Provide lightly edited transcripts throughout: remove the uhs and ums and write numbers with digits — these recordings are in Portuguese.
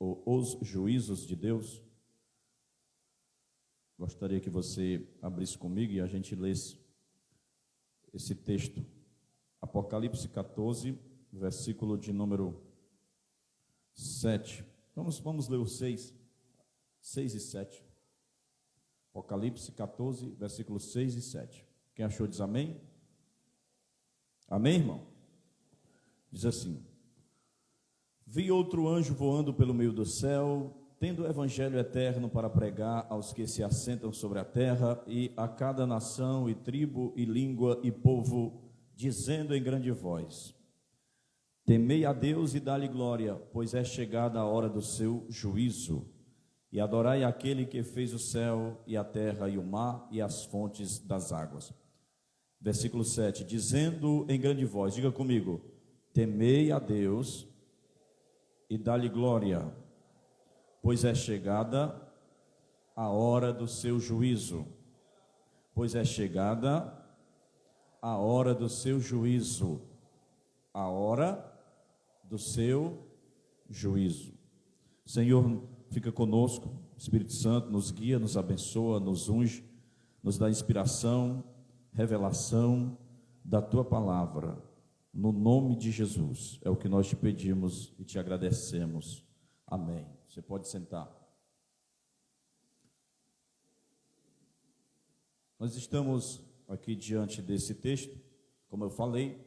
ou os juízos de Deus. Gostaria que você abrisse comigo e a gente lesse esse texto. Apocalipse 14, versículo de número 7. Vamos ler o 6 e 7. Apocalipse 14, versículos 6 e 7. Quem achou diz amém? Amém, irmão? Diz assim: vi outro anjo voando pelo meio do céu, tendo o evangelho eterno para pregar aos que se assentam sobre a terra e a cada nação e tribo e língua e povo, dizendo em grande voz: temei a Deus e dá-lhe glória, pois é chegada a hora do seu juízo, e adorai aquele que fez o céu e a terra e o mar e as fontes das águas. Versículo 7, dizendo em grande voz, diga comigo: temei a Deus e dá-lhe glória, pois é chegada a hora do seu juízo. Pois é chegada a hora do seu juízo. A hora do seu juízo. Senhor, fica conosco. Espírito Santo nos guia, nos abençoa, nos unge, nos dá inspiração, revelação da tua palavra. No nome de Jesus, é o que nós te pedimos e te agradecemos. Amém. Você pode sentar. Nós estamos aqui diante desse texto, como eu falei,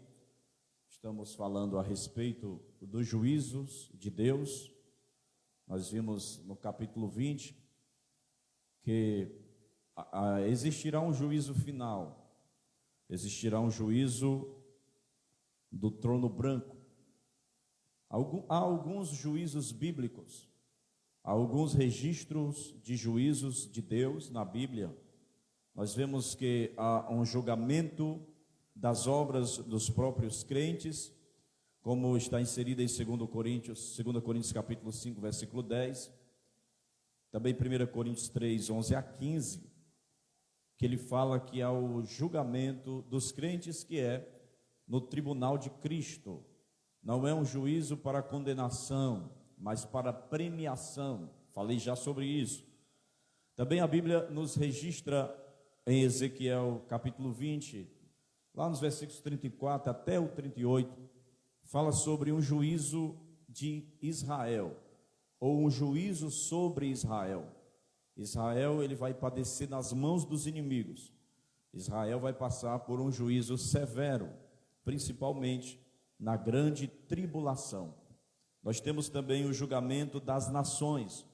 estamos falando a respeito dos juízos de Deus. Nós vimos no capítulo 20 que existirá um juízo final, existirá um juízo do trono branco. Há alguns juízos bíblicos, há alguns registros de juízos de Deus na Bíblia. Nós vemos que há um julgamento das obras dos próprios crentes, como está inserido em 2 Coríntios capítulo 5, versículo 10, também 1 Coríntios 3, 11 a 15, que ele fala que há o julgamento dos crentes que é no tribunal de Cristo. Não é um juízo para condenação, mas para premiação. Falei já sobre isso. Também a Bíblia nos registra em Ezequiel capítulo 20, lá nos versículos 34 até o 38, fala sobre um juízo de Israel, ou um juízo sobre Israel. Israel, ele vai padecer nas mãos dos inimigos. Israel vai passar por um juízo severo, principalmente na grande tribulação. Nós temos também o julgamento das nações.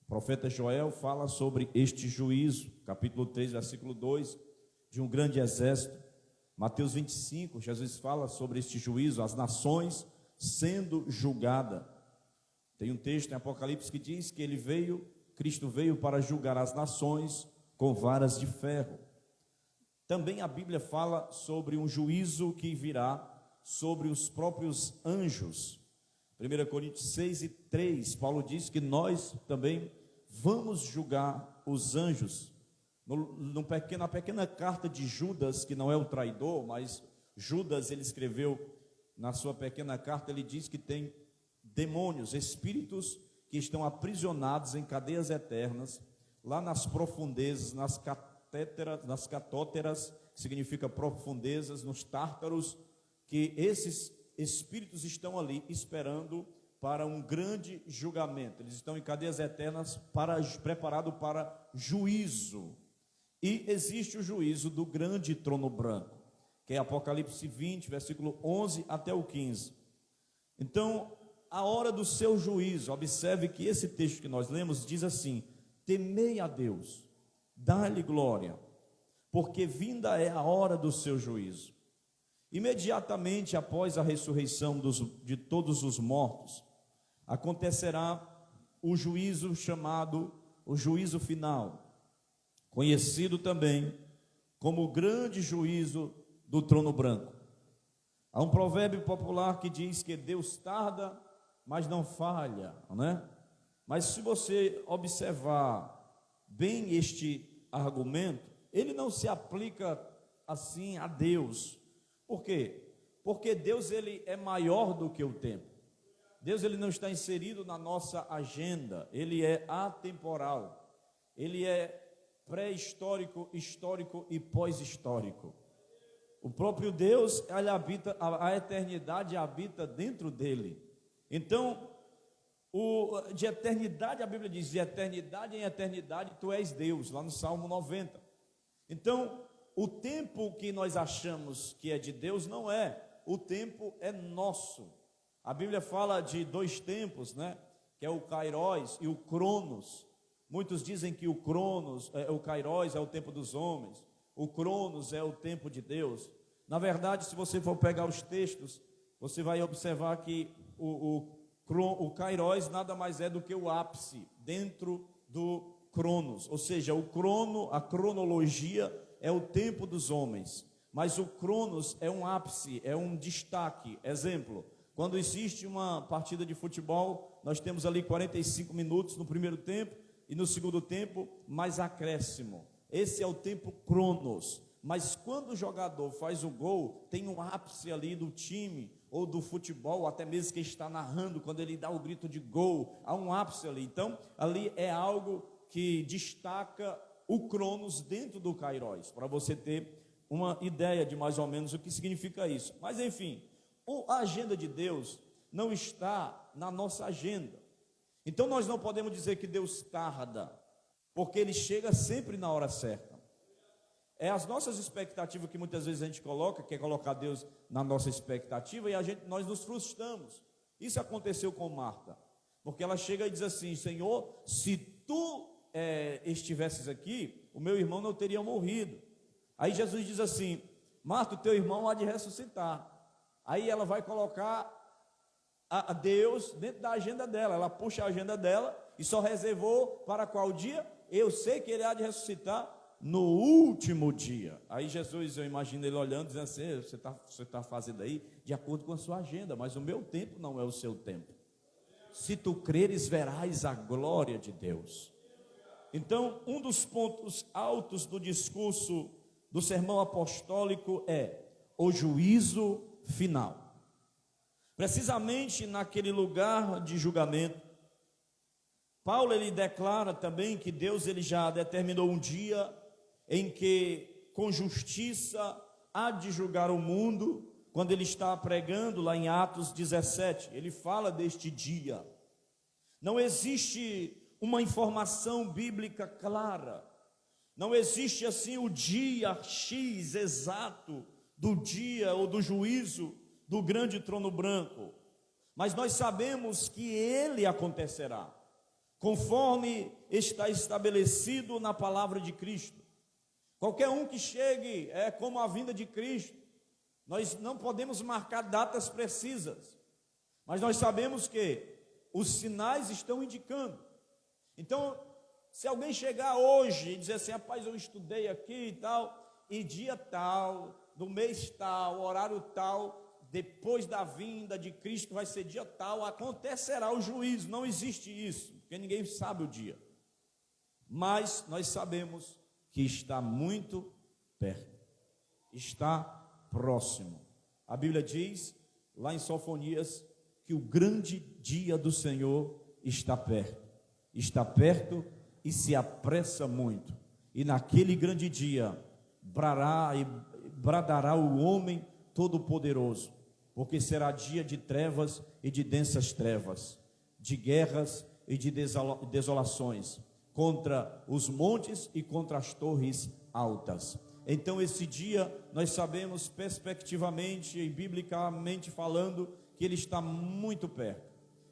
O profeta Joel fala sobre este juízo, capítulo 3, versículo 2, de um grande exército. Mateus 25, Jesus fala sobre este juízo, as nações sendo julgadas. Tem um texto em Apocalipse que diz que Cristo veio para julgar as nações com varas de ferro. Também a Bíblia fala sobre um juízo que virá sobre os próprios anjos. 1 Coríntios 6 e 3, Paulo diz que nós também vamos julgar os anjos. Na pequena carta de Judas, que não é o traidor, mas Judas, ele escreveu na sua pequena carta, ele diz que tem demônios, espíritos que estão aprisionados em cadeias eternas, lá nas profundezas, nas catóteras, que significa profundezas, nos tártaros, que esses espíritos estão ali esperando para um grande julgamento. Eles estão em cadeias eternas preparado para juízo. E existe o juízo do grande trono branco, que é Apocalipse 20, versículo 11 até o 15. Então, a hora do seu juízo, observe que esse texto que nós lemos diz assim: temei a Deus, dá-lhe glória, porque vinda é a hora do seu juízo. Imediatamente após a ressurreição de todos os mortos, acontecerá o juízo chamado o juízo final, conhecido também como o grande juízo do trono branco. Há um provérbio popular que diz que Deus tarda, mas não falha, né? Mas se você observar bem este argumento, ele não se aplica assim a Deus. Por quê? Porque Deus, ele é maior do que o tempo. Deus ele não está inserido na nossa agenda, ele é atemporal, ele é pré-histórico, histórico e pós-histórico. O próprio Deus, ele habita, a eternidade habita dentro dele. Então, de eternidade, a Bíblia diz, de eternidade em eternidade tu és Deus, lá no Salmo 90. Então, o tempo que nós achamos que é de Deus não é, o tempo é nosso. A Bíblia fala de dois tempos, né? Que é o Kairos e o Cronos. Muitos dizem que o Kairos é o tempo dos homens, o Cronos é o tempo de Deus. Na verdade, se você for pegar os textos, você vai observar que o Kairos nada mais é do que o ápice dentro do Cronos. Ou seja, a cronologia é o tempo dos homens, mas o Cronos é um ápice, é um destaque. Exemplo, quando existe uma partida de futebol, nós temos ali 45 minutos no primeiro tempo e no segundo tempo mais acréscimo. Esse é o tempo Cronos. Mas quando o jogador faz o gol, tem um ápice ali do time ou do futebol, ou até mesmo quem está narrando, quando ele dá o grito de gol, há um ápice ali. Então, ali é algo que destaca o Cronos dentro do Kairos, para você ter uma ideia de mais ou menos o que significa isso. Mas enfim, a agenda de Deus não está na nossa agenda. Então nós não podemos dizer que Deus tarda, porque Ele chega sempre na hora certa. É as nossas expectativas que muitas vezes a gente quer colocar Deus na nossa expectativa e nós nos frustramos. Isso aconteceu com Marta, porque ela chega e diz assim: Senhor, se tu estivesses aqui, o meu irmão não teria morrido. Aí Jesus diz assim: Marta, o teu irmão há de ressuscitar. Aí ela vai colocar a Deus dentro da agenda dela, ela puxa a agenda dela e só reservou para qual dia? Eu sei que ele há de ressuscitar no último dia. Aí Jesus, eu imagino ele olhando, dizendo assim: você está fazendo aí de acordo com a sua agenda, mas o meu tempo não é o seu tempo. Se tu creres, verás a glória de Deus. Então, um dos pontos altos do discurso do sermão apostólico é o juízo final. Precisamente naquele lugar de julgamento, Paulo ele declara também que Deus ele já determinou um dia em que com justiça há de julgar o mundo. Quando ele está pregando lá em Atos 17, ele fala deste dia. Não existe uma informação bíblica clara, não existe assim o dia X exato do dia ou do juízo do grande trono branco, mas nós sabemos que ele acontecerá, conforme está estabelecido na palavra de Cristo. Qualquer um que chegue é como a vinda de Cristo. Nós não podemos marcar datas precisas, mas nós sabemos que os sinais estão indicando. Então, se alguém chegar hoje e dizer assim: rapaz, eu estudei aqui e tal, e dia tal, do mês tal, horário tal, depois da vinda de Cristo vai ser dia tal, acontecerá o juízo. Não existe isso, porque ninguém sabe o dia. Mas nós sabemos que está muito perto, está próximo. A Bíblia diz, lá em Sofonias, que o grande dia do Senhor está perto e se apressa muito. E naquele grande dia bradará o homem todo-poderoso, porque será dia de trevas e de densas trevas, de guerras e de desolações, contra os montes e contra as torres altas. Então esse dia nós sabemos perspectivamente e biblicamente falando que ele está muito perto.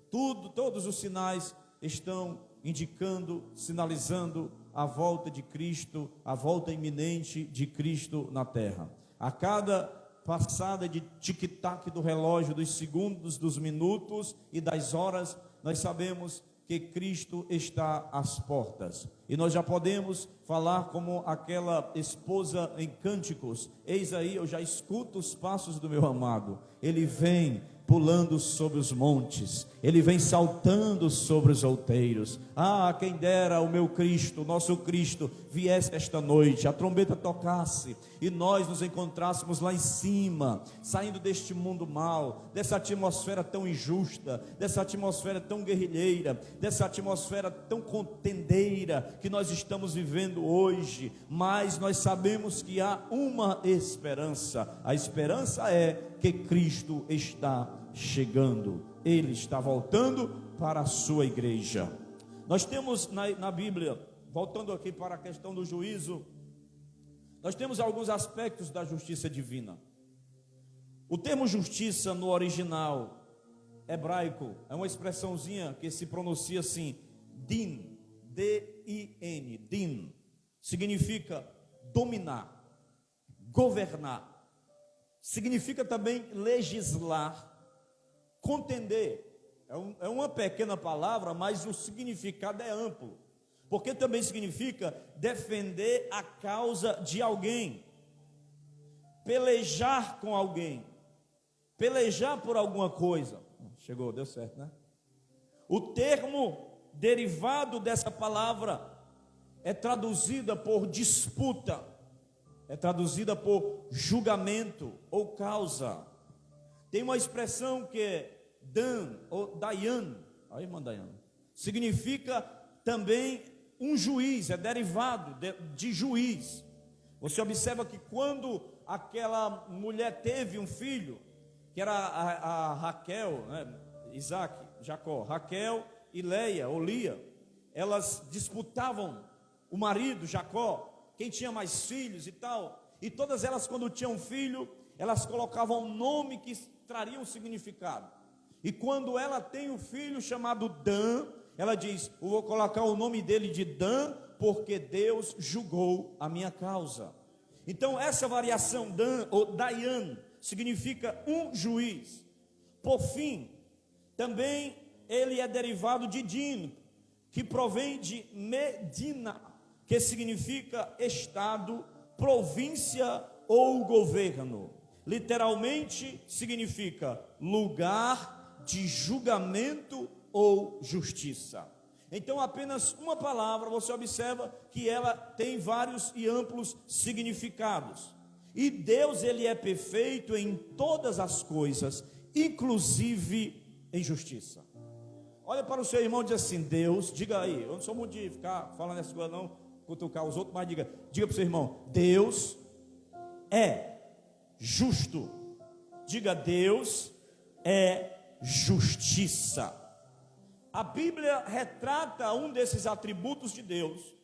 Todos os sinais estão indicando, sinalizando a volta de Cristo, a volta iminente de Cristo na terra. A cada passada de tic-tac do relógio, dos segundos, dos minutos e das horas, nós sabemos que Cristo está às portas. E nós já podemos falar como aquela esposa em Cânticos: eis aí, eu já escuto os passos do meu amado, ele vem pulando sobre os montes, Ele vem saltando sobre os outeiros. Ah, quem dera o meu Cristo, o nosso Cristo, viesse esta noite, a trombeta tocasse e nós nos encontrássemos lá em cima, saindo deste mundo mal, dessa atmosfera tão injusta, dessa atmosfera tão guerrilheira, dessa atmosfera tão contendeira que nós estamos vivendo hoje. Mas nós sabemos que há uma esperança. A esperança é que Cristo está chegando, Ele está voltando para a sua igreja. Nós temos na Bíblia, voltando aqui para a questão do juízo, nós temos alguns aspectos da justiça divina. O termo justiça no original hebraico é uma expressãozinha que se pronuncia assim, din, D-I-N, din, significa dominar, governar, significa também legislar, contender. É uma pequena palavra, mas o significado é amplo, porque também significa defender a causa de alguém, pelejar com alguém, pelejar por alguma coisa. Chegou, deu certo, né? O termo derivado dessa palavra é traduzida por disputa, é traduzida por julgamento ou causa. Tem uma expressão que é Dan ou Dayan, aí irmã Dayan, significa também um juiz, é derivado de juiz. Você observa que quando aquela mulher teve um filho, que era a Raquel, né, Isaac, Jacó, Raquel e Leia, ou Lia, elas disputavam o marido, Jacó, quem tinha mais filhos e tal, e todas elas, quando tinham filho, elas colocavam um nome que traria um significado. E quando ela tem um filho chamado Dan, ela diz: eu vou colocar o nome dele de Dan, porque Deus julgou a minha causa. Então essa variação Dan ou Dayan significa um juiz. Por fim, também ele é derivado de Din, que provém de Medina, que significa estado, província ou governo. Literalmente significa lugar de julgamento ou justiça. Então apenas uma palavra, você observa que ela tem vários e amplos significados. E Deus, ele é perfeito em todas as coisas, inclusive em justiça. Olha para o seu irmão e diz assim: Deus, diga aí, eu não sou muito de ficar falando essas coisas não, cutucar os outros, mas diga para o seu irmão: Deus é justo. Diga: Deus é justiça. A Bíblia retrata um desses atributos de Deus.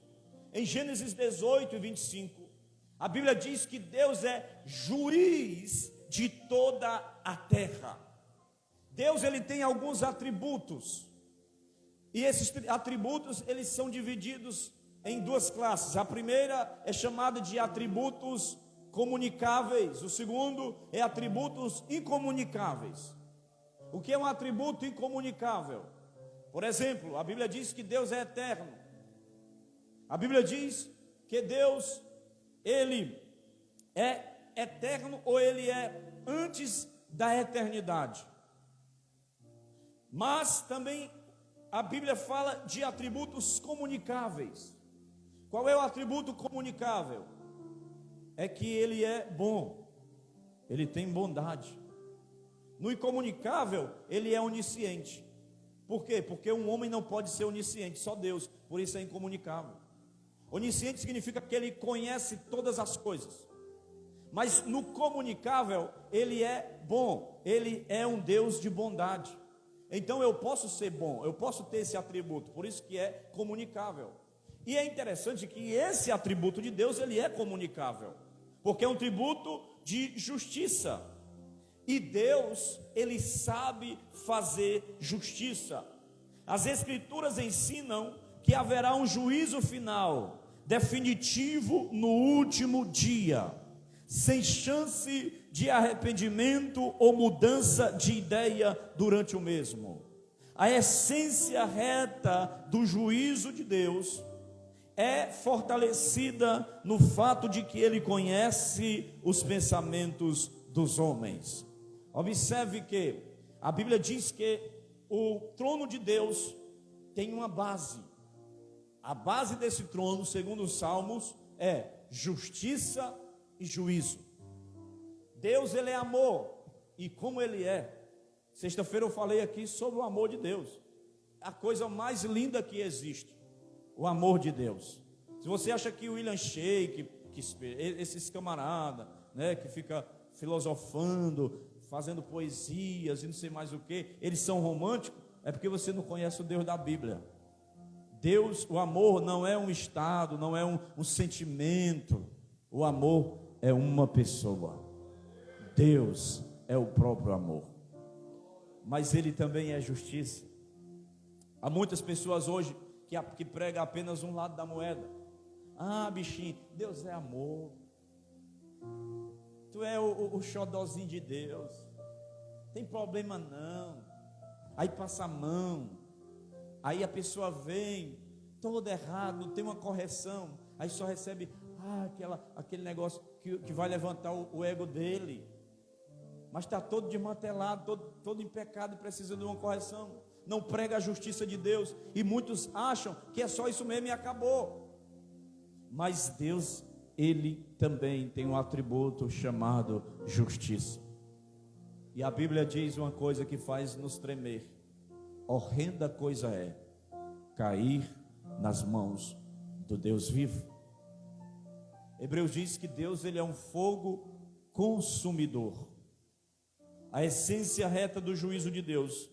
Em Gênesis 18 e 25, a Bíblia diz que Deus é juiz de toda a terra. Deus, ele tem alguns atributos, e esses atributos, eles são divididos em duas classes. A primeira é chamada de atributos comunicáveis, o segundo é atributos incomunicáveis. O que é um atributo incomunicável? Por exemplo, a Bíblia diz que Deus é eterno. A Bíblia diz que Deus, ele é eterno, ou ele é antes da eternidade. Mas também a Bíblia fala de atributos comunicáveis. Qual é o atributo comunicável? É que ele é bom, ele tem bondade. No incomunicável, ele é onisciente. Por quê? Porque um homem não pode ser onisciente, só Deus, por isso é incomunicável. Onisciente significa que ele conhece todas as coisas. Mas no comunicável, ele é bom, ele é um Deus de bondade. Então eu posso ser bom, eu posso ter esse atributo, por isso que é comunicável. E é interessante que esse atributo de Deus, ele é comunicável, porque é um atributo de justiça. E Deus, ele sabe fazer justiça. As Escrituras ensinam que haverá um juízo final, definitivo no último dia, sem chance de arrependimento ou mudança de ideia durante o mesmo. A essência reta do juízo de Deus é fortalecida no fato de que ele conhece os pensamentos dos homens. Observe que A Bíblia diz que o trono de Deus tem uma base. A base desse trono, segundo os Salmos, é justiça e juízo. Deus, ele é amor. E como ele é? Sexta-feira eu falei aqui sobre o amor de Deus. A coisa mais linda que existe, o amor de Deus. Se você acha que o William Shakespeare, esses camaradas, né, que fica filosofando, fazendo poesias e não sei mais o que, eles são românticos, é porque você não conhece o Deus da Bíblia. Deus, o amor não é um estado, não é um sentimento. O amor é uma pessoa. Deus é o próprio amor. Mas ele também é justiça. Há muitas pessoas hoje que pregam apenas um lado da moeda. Ah, bichinho, Deus é amor. Tu é o xodózinho de Deus. Tem problema não. Aí passa a mão. Aí a pessoa vem todo errado, não tem uma correção. Aí só recebe aquele negócio que vai levantar o ego dele. Mas está todo desmantelado, todo em pecado e precisa de uma correção. Não prega a justiça de Deus. E muitos acham que é só isso mesmo e acabou. Mas Deus, ele também tem um atributo chamado justiça. E a Bíblia diz uma coisa que faz nos tremer: horrenda coisa é cair nas mãos do Deus vivo. Hebreus diz que Deus, ele é um fogo consumidor. A essência reta do juízo de Deus,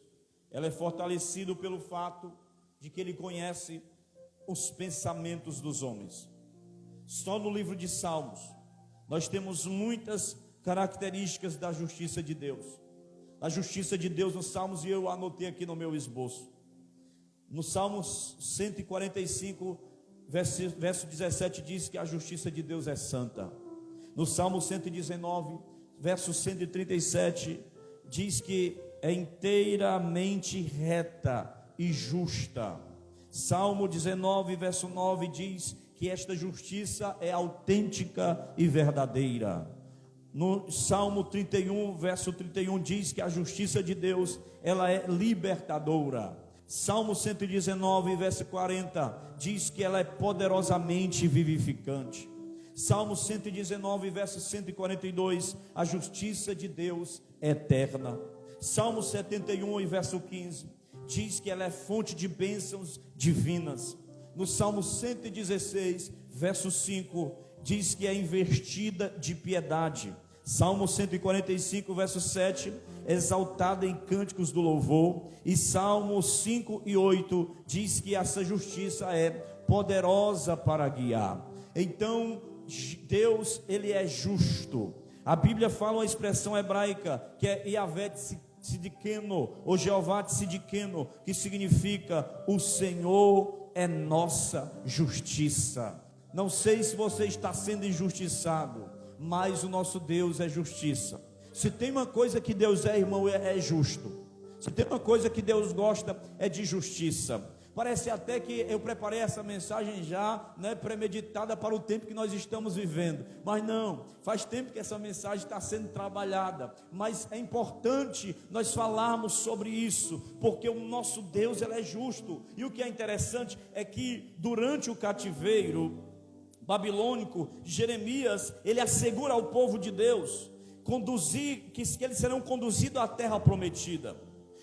ela é fortalecida pelo fato de que ele conhece os pensamentos dos homens. Só no livro de Salmos nós temos muitas características da justiça de Deus. A justiça de Deus nos Salmos, e eu anotei aqui no meu esboço. No Salmos 145, verso 17 diz que a justiça de Deus é santa. No Salmo 119, verso 137, diz que é inteiramente reta e justa. Salmo 19, verso 9 diz que esta justiça é autêntica e verdadeira. No Salmo 31, verso 31 diz que a justiça de Deus, ela é libertadora. Salmo 119, verso 40 diz que ela é poderosamente vivificante. Salmo 119, verso 142, a justiça de Deus é eterna. Salmo 71 e verso 15 diz que ela é fonte de bênçãos divinas. No Salmo 116, verso 5, diz que é investida de piedade. Salmo 145, verso 7, exaltada em cânticos do louvor. E Salmo 5 e 8 diz que essa justiça é poderosa para guiar. Então Deus, ele é justo. A Bíblia fala uma expressão hebraica que é Yahvé Tzidkenu, ou Jeová Tzidkenu, que significa o Senhor é nossa justiça. Não sei se você está sendo injustiçado, mas o nosso Deus é justiça. Se tem uma coisa que Deus é, irmão, é justo. Se tem uma coisa que Deus gosta, é de justiça. Parece até que eu preparei essa mensagem já, premeditada para o tempo que nós estamos vivendo. Mas não, faz tempo que essa mensagem está sendo trabalhada. Mas é importante nós falarmos sobre isso, porque o nosso Deus, ele é justo. E o que é interessante é que durante o cativeiro babilônico, Jeremias, ele assegura ao povo de Deus que eles serão conduzidos à terra prometida.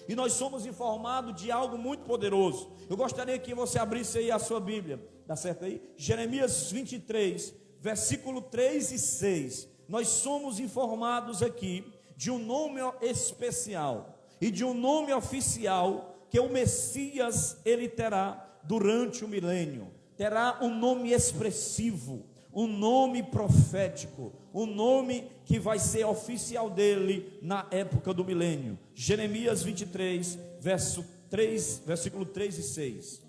E nós somos informados de algo muito poderoso. Eu gostaria que você abrisse aí a sua Bíblia, dá certo aí? Jeremias 23, versículo 3 e 6. Nós somos informados aqui de um nome especial e de um nome oficial que o Messias, ele terá durante o milênio. Terá um nome expressivo, um nome profético, um nome que vai ser oficial dele na época do milênio. Jeremias 23, versículo 3 e 6.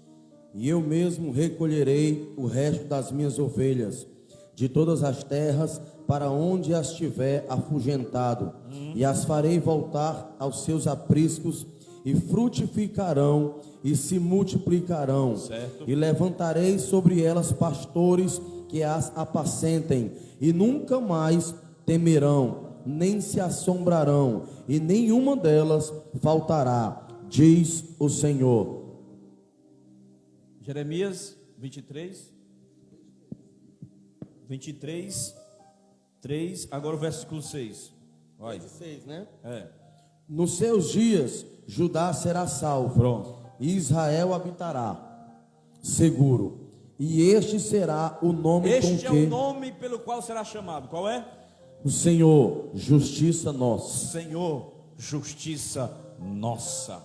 E eu mesmo recolherei o resto das minhas ovelhas de todas as terras para onde as tiver afugentado, e as farei voltar aos seus apriscos, e frutificarão e se multiplicarão, certo. E levantarei sobre elas pastores que as apacentem, e nunca mais temerão, nem se assombrarão, e nenhuma delas faltará, diz o Senhor. Jeremias 23, 3, agora o versículo 6. Vai. 6, né? É. Nos seus dias, Judá será salvo, Pronto. e Israel habitará seguro. E este será o nome com Este que é o nome pelo qual será chamado. Qual é? o Senhor, justiça nossa. Senhor, justiça nossa.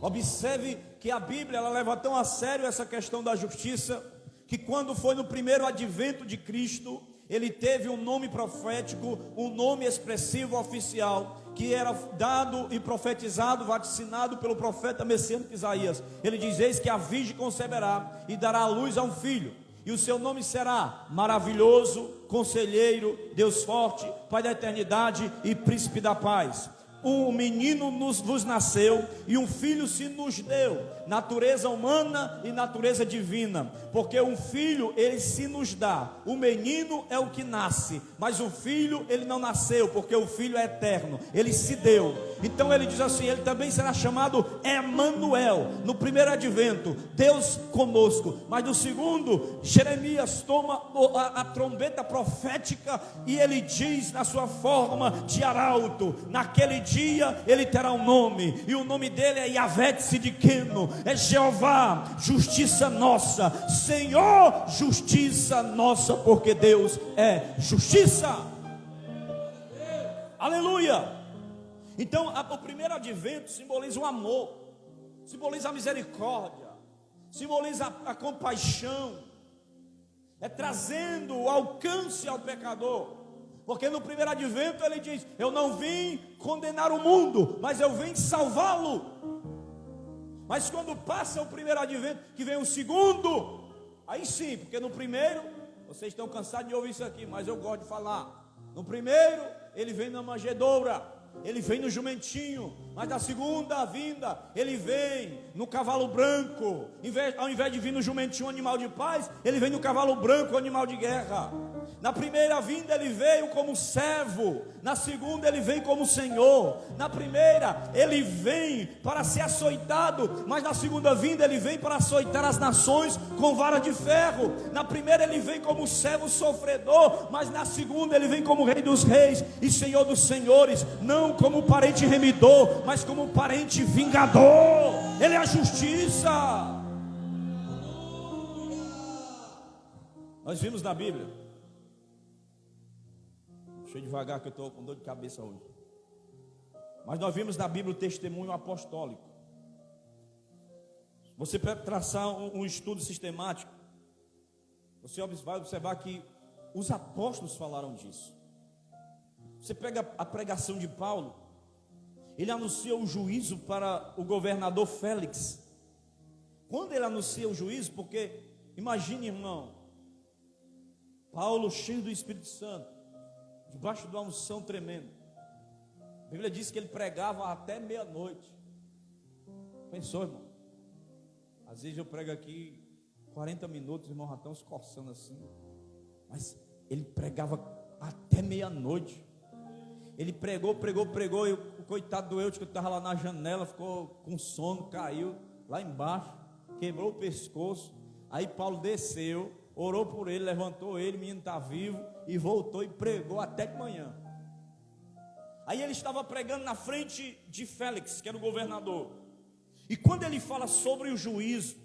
Observe que a Bíblia ela leva tão a sério essa questão da justiça, que quando foi no primeiro advento de Cristo, ele teve um nome profético, um nome expressivo oficial, que era dado e profetizado, vaticinado pelo profeta messiânico Isaías. Ele diz: eis que a virgem conceberá e dará à luz a um filho, e o seu nome será Maravilhoso, Conselheiro, Deus Forte, Pai da Eternidade e Príncipe da Paz. Um menino vos nasceu e um filho se nos deu, natureza humana e natureza divina, porque um filho ele se nos dá, o menino é o que nasce, mas o filho ele não nasceu, porque o filho é eterno, ele se deu. Então ele diz assim: ele também será chamado Emanuel. No primeiro advento, Deus conosco, mas no segundo, Jeremias toma a trombeta profética e ele diz na sua forma de arauto: naquele dia ele terá um nome, e o nome dele é Yahvé Tzidkenu, é Jeová, justiça nossa, Senhor, justiça nossa, porque Deus é justiça. Aleluia. Então o primeiro advento simboliza o amor, simboliza a misericórdia, simboliza a compaixão, é trazendo o alcance ao pecador. Porque no primeiro advento ele diz: eu não vim condenar o mundo, mas eu vim salvá-lo. Mas quando passa o primeiro advento, que vem o segundo, aí sim, porque no primeiro, vocês estão cansados de ouvir isso aqui, mas eu gosto de falar. No primeiro, ele vem na manjedoura, ele vem no jumentinho, mas na segunda vinda, ele vem no cavalo branco. Ao invés de vir no jumentinho, animal de paz, ele vem no cavalo branco, animal de guerra. Na primeira vinda ele veio como servo, na segunda ele vem como Senhor. Na primeira ele vem para ser açoitado, mas na segunda vinda ele vem para açoitar as nações com vara de ferro. Na primeira ele vem como servo sofredor, mas na segunda ele vem como Rei dos reis e Senhor dos senhores, não como parente remidor, mas como parente vingador. Ele é a justiça. Nós vimos na Bíblia, deixa eu devagar que eu estou com dor de cabeça hoje. Mas nós vimos na Bíblia o testemunho apostólico. Você pode traçar um estudo sistemático, você vai observar que os apóstolos falaram disso. Você pega a pregação de Paulo, ele anuncia o juízo para o governador Félix. Quando ele anuncia o juízo, porque imagine, irmão, Paulo cheio do Espírito Santo, debaixo de uma unção tremenda. A Bíblia diz que ele pregava até meia-noite. Pensou, irmão? Às vezes eu prego aqui 40 minutos, os irmãos já estão se coçando assim. Mas ele pregava até meia-noite. Ele pregou, e o coitado do Eutico que estava lá na janela ficou com sono, caiu lá embaixo, quebrou o pescoço. Aí Paulo desceu, orou por ele, levantou ele, o menino está vivo, e voltou e pregou até de manhã. Aí ele estava pregando na frente de Félix, que era o governador. E quando ele fala sobre o juízo,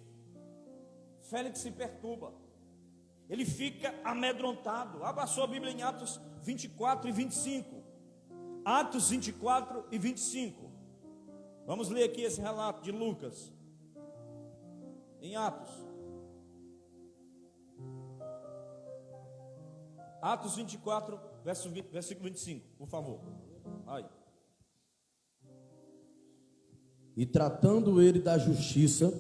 Félix se perturba. Ele fica amedrontado. Abra a sua Bíblia em Atos 24 e 25. Atos 24 e 25. Vamos ler aqui esse relato de Lucas. Em Atos. Atos 24, versículo 25, por favor. Aí. E tratando ele da justiça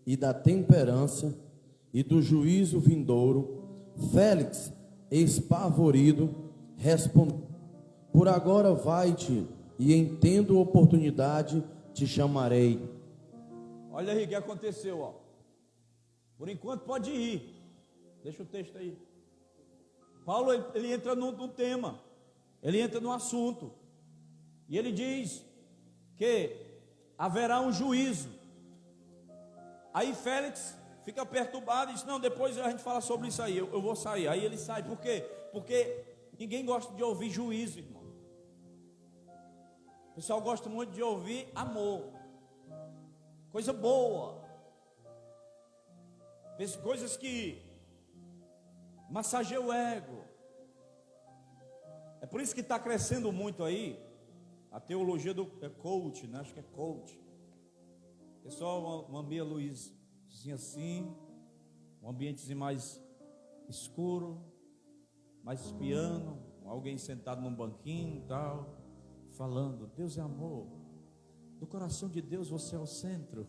e da temperança e do juízo vindouro, Félix, espavorido, respondeu: por agora vai-te, e em tendo oportunidade te chamarei. Olha aí o que aconteceu, ó. Por enquanto pode ir. Deixa o texto aí. Paulo ele entra no tema. ele entra no assunto, e ele diz que haverá um juízo. Aí Félix fica perturbado e diz: não, depois a gente fala sobre isso aí, eu vou sair. Aí ele sai, por quê? Porque ninguém gosta de ouvir juízo, irmão. O pessoal gosta muito de ouvir amor, coisa boa, coisas que massageiam o ego. É por isso que está crescendo muito aí a teologia do coach, né? Acho que é coach. É só uma meia luzinha assim, um ambiente mais escuro, mais piano, alguém sentado num banquinho e tal, falando: Deus é amor, do coração de Deus você é o centro,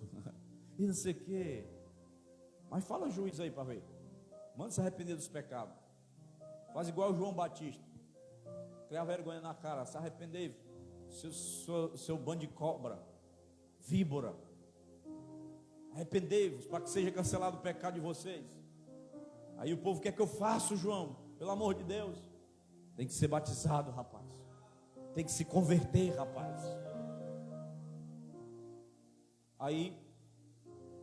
e não sei o quê. Mas fala juiz aí para ver. Manda se arrepender dos pecados. Faz igual o João Batista, cria vergonha na cara, se arrepender, seu bando de cobra, víbora. Arrependei-vos para que seja cancelado o pecado de vocês. Aí o povo: quer que eu faça, João? Pelo amor de Deus, tem que ser batizado, rapaz. Tem que se converter, rapaz. Aí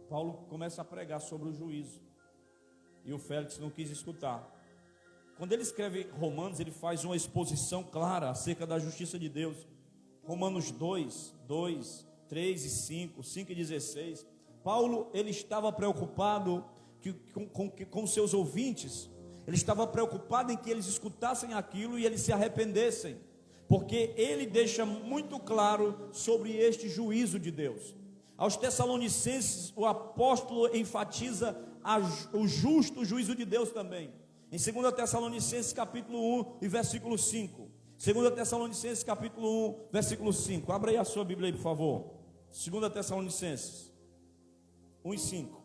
Paulo começa a pregar sobre o juízo, e o Félix não quis escutar. Quando ele escreve Romanos, ele faz uma exposição clara acerca da justiça de Deus. Romanos 2, 3 e 5 e 16. Paulo, ele estava preocupado com seus ouvintes. Ele estava preocupado em que eles escutassem aquilo e eles se arrependessem, porque ele deixa muito claro sobre este juízo de Deus. Aos Tessalonicenses, o apóstolo enfatiza o justo juízo de Deus também. Em 2 Tessalonicenses capítulo 1 e versículo 5. 2 Tessalonicenses capítulo 1, versículo 5. Abra aí a sua Bíblia aí, por favor. 2 Tessalonicenses 1 e 5.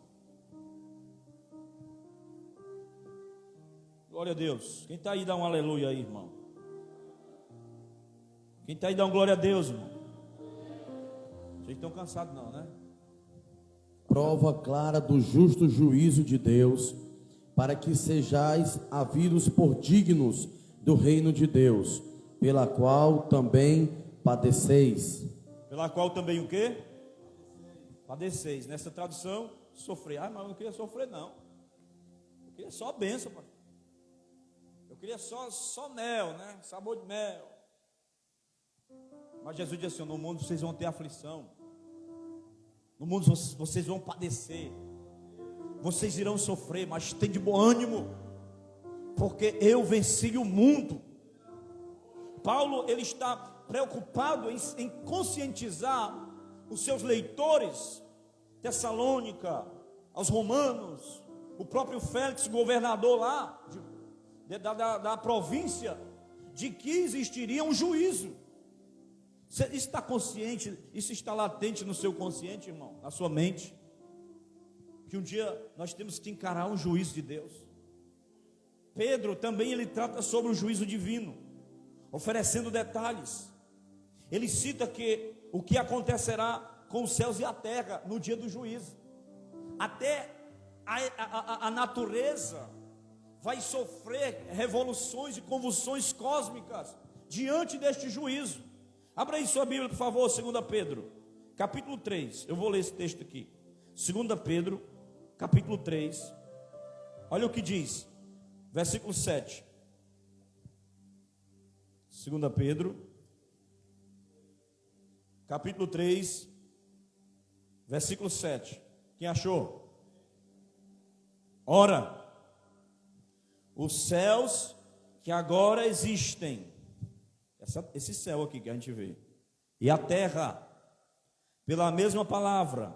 Glória a Deus. Quem está aí dá um aleluia aí, irmão. Quem está aí dá um glória a Deus, irmão. Vocês estão cansados não, né? Prova clara do justo juízo de Deus, para que sejais havidos por dignos do reino de Deus, pela qual também padeceis. Pela qual também o quê? Padeceis. Nessa tradução, sofrer. Ah, mas eu não queria sofrer não. Eu queria só bênção, pai. Eu queria só mel, né? Sabor de mel. Mas Jesus disse assim: no mundo vocês vão ter aflição, no mundo vocês vão padecer, vocês irão sofrer, mas tem de bom ânimo, porque eu venci o mundo. Paulo, ele está preocupado em conscientizar os seus leitores, Tessalônica, aos romanos, o próprio Félix, governador lá da província, de que existiria um juízo. Você está consciente, isso está latente no seu consciente, irmão, na sua mente, que um dia nós temos que encarar um juízo de Deus. Pedro também, ele trata sobre o juízo divino, oferecendo detalhes. Ele cita que o que acontecerá com os céus e a terra no dia do juízo. Até a natureza vai sofrer revoluções e convulsões cósmicas diante deste juízo. Abra aí sua Bíblia, por favor, 2 Pedro, capítulo 3. Eu vou ler esse texto aqui. 2 Pedro, capítulo 3. Olha o que diz, versículo 7. 2 Pedro, capítulo 3, versículo 7. Quem achou? Ora, os céus que agora existem, esse céu aqui que a gente vê, e a terra, pela mesma palavra,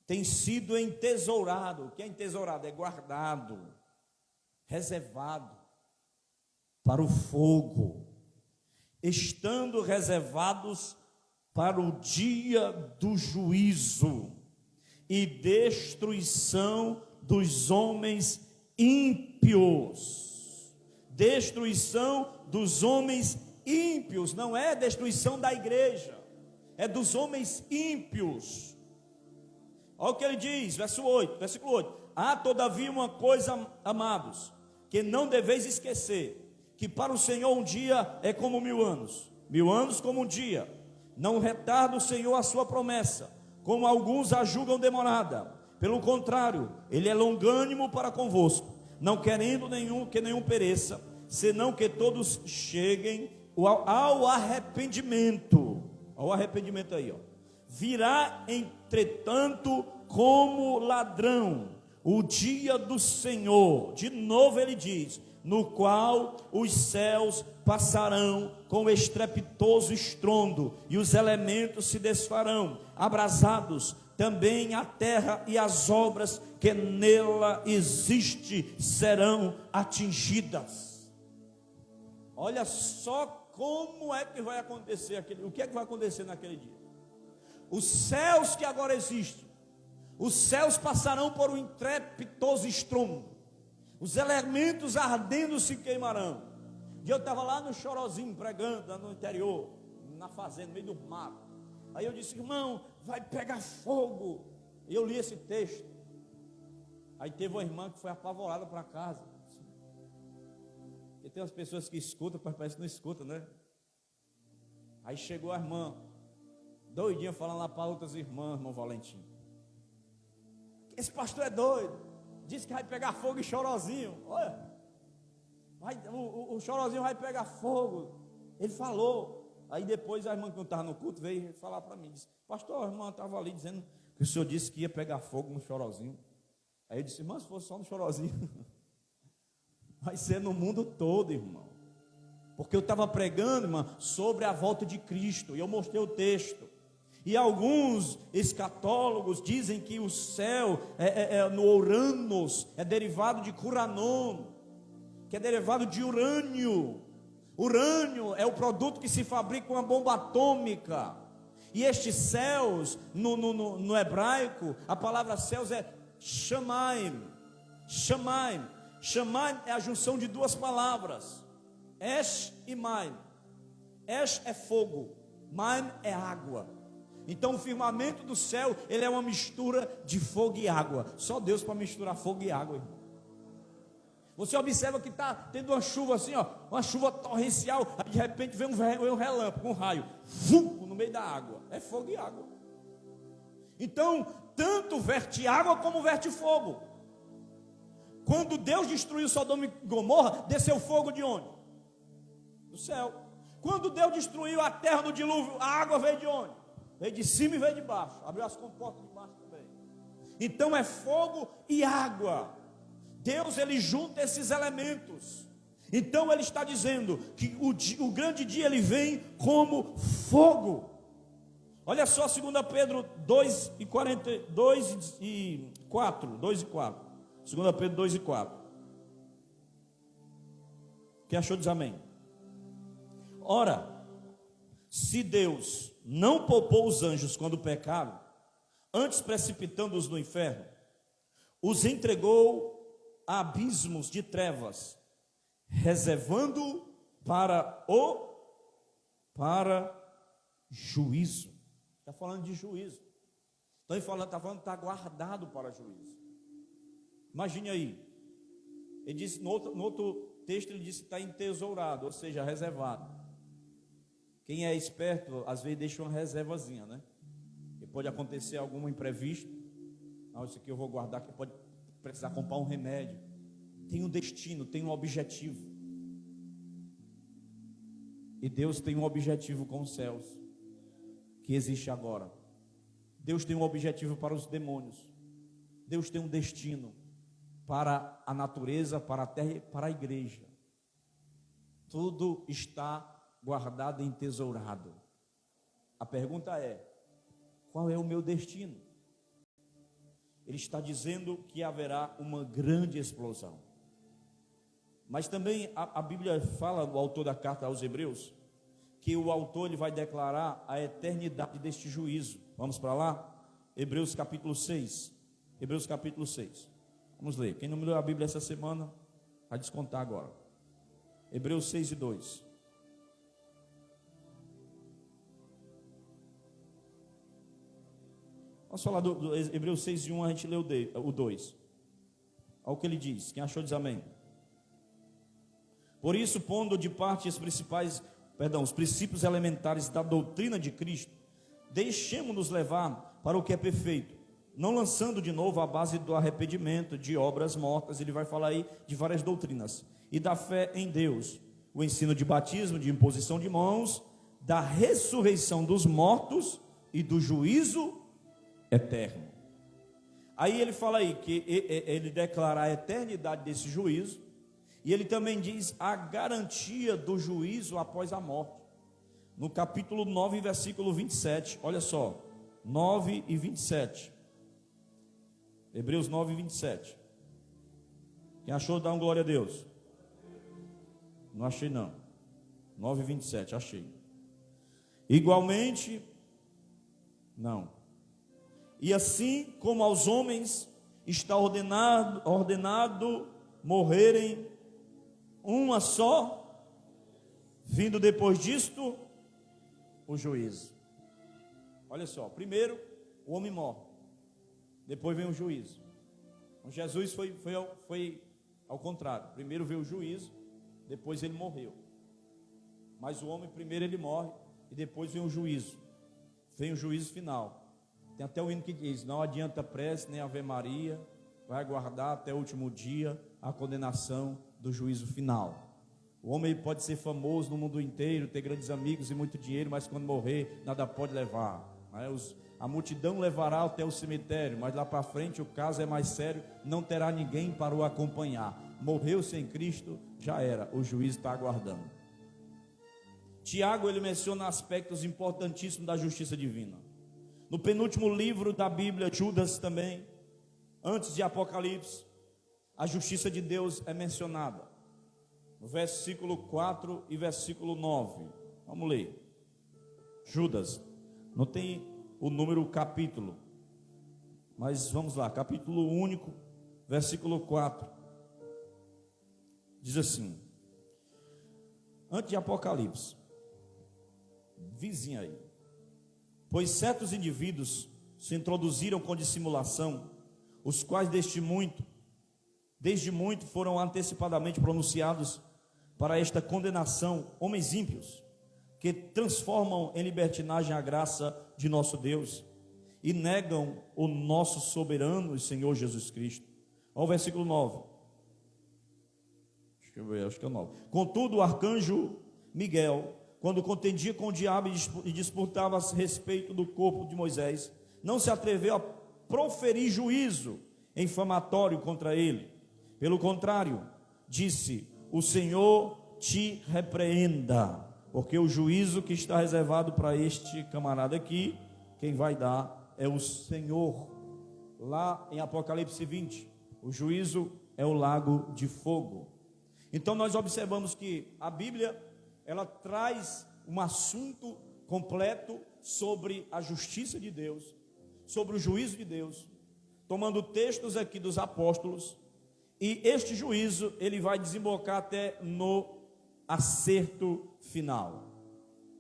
tem sido entesourado. O que é entesourado? É guardado, reservado para o fogo, estando reservados para o dia do juízo e destruição dos homens ímpios. Destruição dos homens ímpios, não é destruição da igreja, é dos homens ímpios. Olha o que ele diz, versículo 8. Há todavia uma coisa, amados, que não deveis esquecer: que para o Senhor um dia é como 1000 anos, 1000 anos como um dia. Não retarda o Senhor a sua promessa, como alguns a julgam demorada. Pelo contrário, ele é longânimo para convosco, não querendo que nenhum pereça, senão que todos cheguem ao arrependimento. Ao arrependimento aí, ó. Virá, entretanto, como ladrão o dia do Senhor. De novo ele diz: no qual os céus passarão com estrepitoso estrondo, e os elementos se desfarão, abrasados. Também a terra e as obras que nela existe serão atingidas. Olha só como é que vai acontecer o que é que vai acontecer naquele dia? Os céus que agora existem, os céus passarão por um estrepitoso estrondo, os elementos ardendo se queimarão. E eu estava lá no Chorozinho pregando, lá no interior, na fazenda, no meio do mato. Aí eu disse: irmão, vai pegar fogo. E eu li esse texto. Aí teve uma irmã que foi apavorada para casa. Porque tem umas pessoas que escutam, mas parece que não escutam, né? Aí chegou a irmã, doidinha, falando lá para outras irmãs, irmão Valentim: esse pastor é doido, disse que vai pegar fogo em Chorozinho. Olha, o Chorozinho vai pegar fogo. Ele falou. Aí depois a irmã que não estava no culto veio falar para mim, disse: pastor, a irmã estava ali dizendo que o senhor disse que ia pegar fogo no Chorozinho. Aí eu disse: irmã, se fosse só no Chorozinho, vai ser no mundo todo, irmão. Porque eu estava pregando, irmã, sobre a volta de Cristo, e eu mostrei o texto. E alguns escatólogos dizem que o céu no Uranus é derivado de Curanon, que é derivado de urânio. Urânio é o produto que se fabrica com a bomba atômica. E estes céus, no hebraico, a palavra céus é Shamaim. Shamaim. Shamaim é a junção de duas palavras, Esh e Maim. Esh é fogo, Maim é água. Então o firmamento do céu, ele é uma mistura de fogo e água. Só Deus para misturar fogo e água, irmão. Você observa que está tendo uma chuva assim, ó, uma chuva torrencial, aí de repente vem um relâmpago, um raio, no meio da água. É fogo e água. Então, tanto verte água como verte fogo. Quando Deus destruiu Sodoma e Gomorra, desceu fogo de onde? Do céu. Quando Deus destruiu a terra no dilúvio, a água veio de onde? Veio de cima e veio de baixo. Abriu as comportas de baixo também. Então é fogo e água. Deus, ele junta esses elementos. Então ele está dizendo que o grande dia ele vem como fogo. Olha só 2 Pedro 2 e 4. 2 e 4. 2 Pedro 2 e 4. Quem achou diz amém. Ora, se Deus não poupou os anjos quando pecaram, antes precipitando-os no inferno, os entregou a abismos de trevas, reservando para juízo. Está falando de juízo. Está falando que está guardado para juízo. Imagine aí. Ele disse no outro texto, ele disse que está entesourado, ou seja, reservado. Quem é esperto, às vezes deixa uma reservazinha, né? E pode acontecer algum imprevisto. Não, isso aqui eu vou guardar, que pode precisar comprar um remédio. Tem um destino, tem um objetivo. E Deus tem um objetivo com os céus, que existe agora. Deus tem um objetivo para os demônios. Deus tem um destino para a natureza, para a terra e para a igreja. Tudo está guardado e entesourado. A pergunta é: qual é o meu destino? Ele está dizendo que haverá uma grande explosão. Mas também a Bíblia fala, o autor da carta aos Hebreus, que o autor ele vai declarar a eternidade deste juízo. Vamos para lá? Hebreus capítulo 6. Hebreus capítulo 6. Vamos ler. Quem não leu a Bíblia essa semana, vai descontar agora. Hebreus 6 e 2. Vamos falar do Hebreus 6 e 1, a gente leu o 2. Olha o que ele diz. Quem achou diz amém. Por isso, pondo de parte os princípios elementares da doutrina de Cristo, deixemos-nos levar para o que é perfeito, não lançando de novo a base do arrependimento, de obras mortas. Ele vai falar aí de várias doutrinas, e da fé em Deus, o ensino de batismo, de imposição de mãos, da ressurreição dos mortos e do juízo eterno. Aí ele fala aí que ele declara a eternidade desse juízo, e ele também diz a garantia do juízo após a morte. No capítulo 9, versículo 27, olha só, 9 e 27. Hebreus 9 e 27. Quem achou, dá um glória a Deus. Não achei não. 9 e 27, achei. Igualmente, não. E assim como aos homens está ordenado morrerem uma só, vindo depois disto o juízo. Olha só, primeiro o homem morre, depois vem o juízo. Com Jesus foi ao contrário. Primeiro veio o juízo, depois ele morreu. Mas o homem primeiro ele morre e depois vem o juízo. Vem o juízo final. Tem até o hino que diz: não adianta prece nem Ave Maria, vai aguardar até o último dia a condenação do juízo final. O homem pode ser famoso no mundo inteiro, ter grandes amigos e muito dinheiro, mas quando morrer, nada pode levar. A multidão levará até o cemitério, mas lá para frente o caso é mais sério, não terá ninguém para o acompanhar. Morreu sem Cristo, já era, o juízo está aguardando. Tiago, ele menciona aspectos importantíssimos da justiça divina. No penúltimo livro da Bíblia, Judas também, antes de Apocalipse, a justiça de Deus é mencionada. No versículo 4 e versículo 9. Vamos ler. Judas, não tem o número, o capítulo, mas vamos lá, capítulo único, versículo 4. Diz assim, antes de Apocalipse, vizinho aí: pois certos indivíduos se introduziram com dissimulação, os quais desde muito foram antecipadamente pronunciados para esta condenação, homens ímpios, que transformam em libertinagem a graça de nosso Deus e negam o nosso soberano e Senhor Jesus Cristo. Olha o versículo 9. Acho que é o 9. Contudo, o arcanjo Miguel, quando contendia com o diabo e disputava a respeito do corpo de Moisés, não se atreveu a proferir juízo infamatório contra ele. Pelo contrário, disse: o Senhor te repreenda, porque o juízo que está reservado para este camarada aqui, quem vai dar é o Senhor. Lá em Apocalipse 20, o juízo é o lago de fogo. Então nós observamos que a Bíblia, ela traz um assunto completo sobre a justiça de Deus, sobre o juízo de Deus, tomando textos aqui dos apóstolos, e este juízo, ele vai desembocar até no acerto final.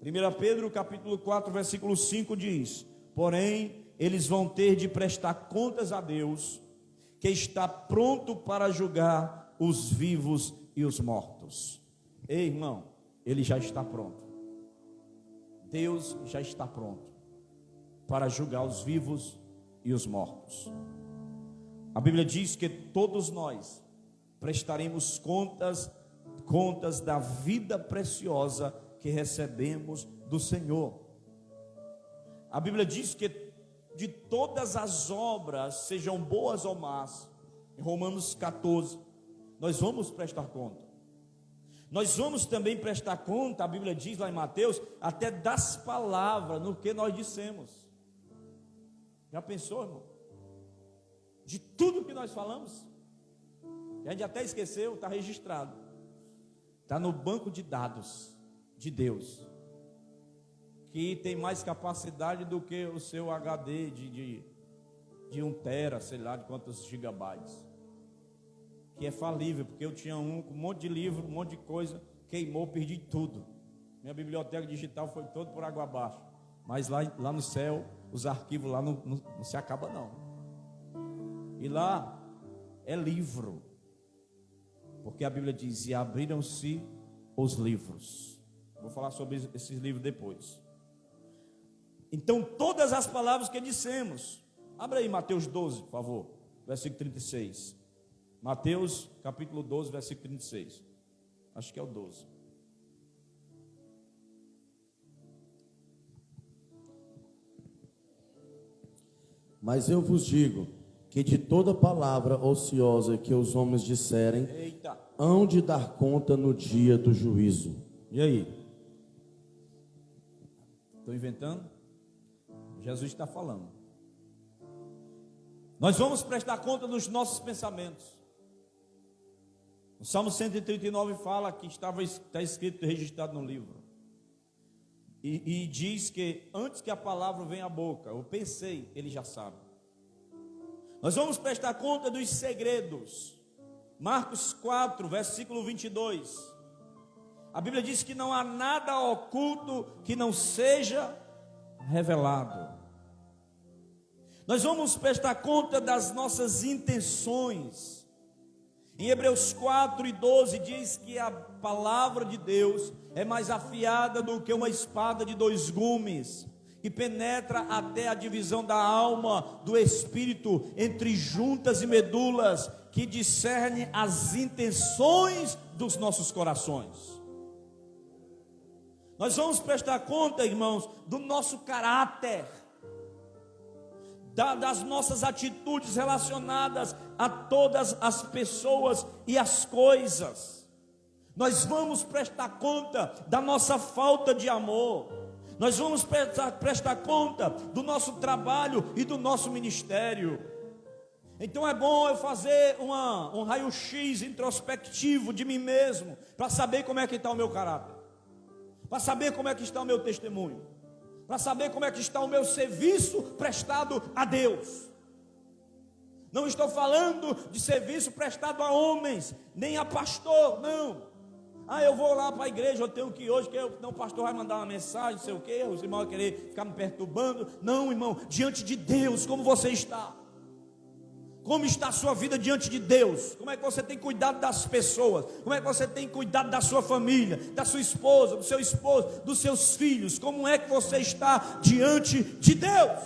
1 Pedro capítulo 4, versículo 5 diz: porém, eles vão ter de prestar contas a Deus, que está pronto para julgar os vivos e os mortos. Ei, irmão, ele já está pronto. Deus já está pronto para julgar os vivos e os mortos. A Bíblia diz que todos nós prestaremos contas da vida preciosa que recebemos do Senhor. A Bíblia diz que de todas as obras, sejam boas ou más, em Romanos 14, nós vamos prestar conta. Nós vamos também prestar conta, a Bíblia diz lá em Mateus, até das palavras, no que nós dissemos. Já pensou, irmão? De tudo que nós falamos, a gente até esqueceu, está registrado, está no banco de dados de Deus, que tem mais capacidade do que o seu HD de 1 tera, sei lá de quantos gigabytes, que é falível, porque eu tinha um monte de livro, um monte de coisa, queimou, perdi tudo. Minha biblioteca digital foi toda por água abaixo, mas lá no céu, os arquivos lá não se acabam não. E lá é livro, porque a Bíblia diz: e abriram-se os livros. Vou falar sobre esses livros depois. Então, todas as palavras que dissemos. Abra aí Mateus 12, por favor, versículo 36. Mateus, capítulo 12, versículo 36. Acho que é o 12. Mas eu vos digo que de toda palavra ociosa que os homens disserem, hão de dar conta no dia do juízo. E aí? Estou inventando? Jesus está falando. Nós vamos prestar conta dos nossos pensamentos. O Salmo 139 fala que está escrito e registrado no livro. E diz que antes que a palavra venha à boca, eu pensei, ele já sabe. Nós vamos prestar conta dos segredos. Marcos 4, versículo 22. A Bíblia diz que não há nada oculto que não seja revelado. Nós vamos prestar conta das nossas intenções. Em Hebreus 4 e 12 diz que a palavra de Deus é mais afiada do que uma espada de 2 gumes, que penetra até a divisão da alma, do espírito, entre juntas e medulas, que discerne as intenções dos nossos corações. Nós vamos prestar conta, irmãos, do nosso caráter, das nossas atitudes relacionadas a todas as pessoas e as coisas. Nós vamos prestar conta da nossa falta de amor. Nós vamos prestar conta do nosso trabalho e do nosso ministério. Então é bom eu fazer um raio-x introspectivo de mim mesmo, para saber como é que está o meu caráter, para saber como é que está o meu testemunho, para saber como é que está o meu serviço prestado a Deus. Não estou falando de serviço prestado a homens, nem a pastor, não. Eu vou lá para a igreja, eu tenho que ir hoje, o pastor vai mandar uma mensagem, não sei o que, os irmãos vão querer ficar me perturbando. Não, irmão, diante de Deus, como você está? Como está a sua vida diante de Deus? Como é que você tem cuidado das pessoas? Como é que você tem cuidado da sua família, da sua esposa, do seu esposo, dos seus filhos? Como é que você está diante de Deus?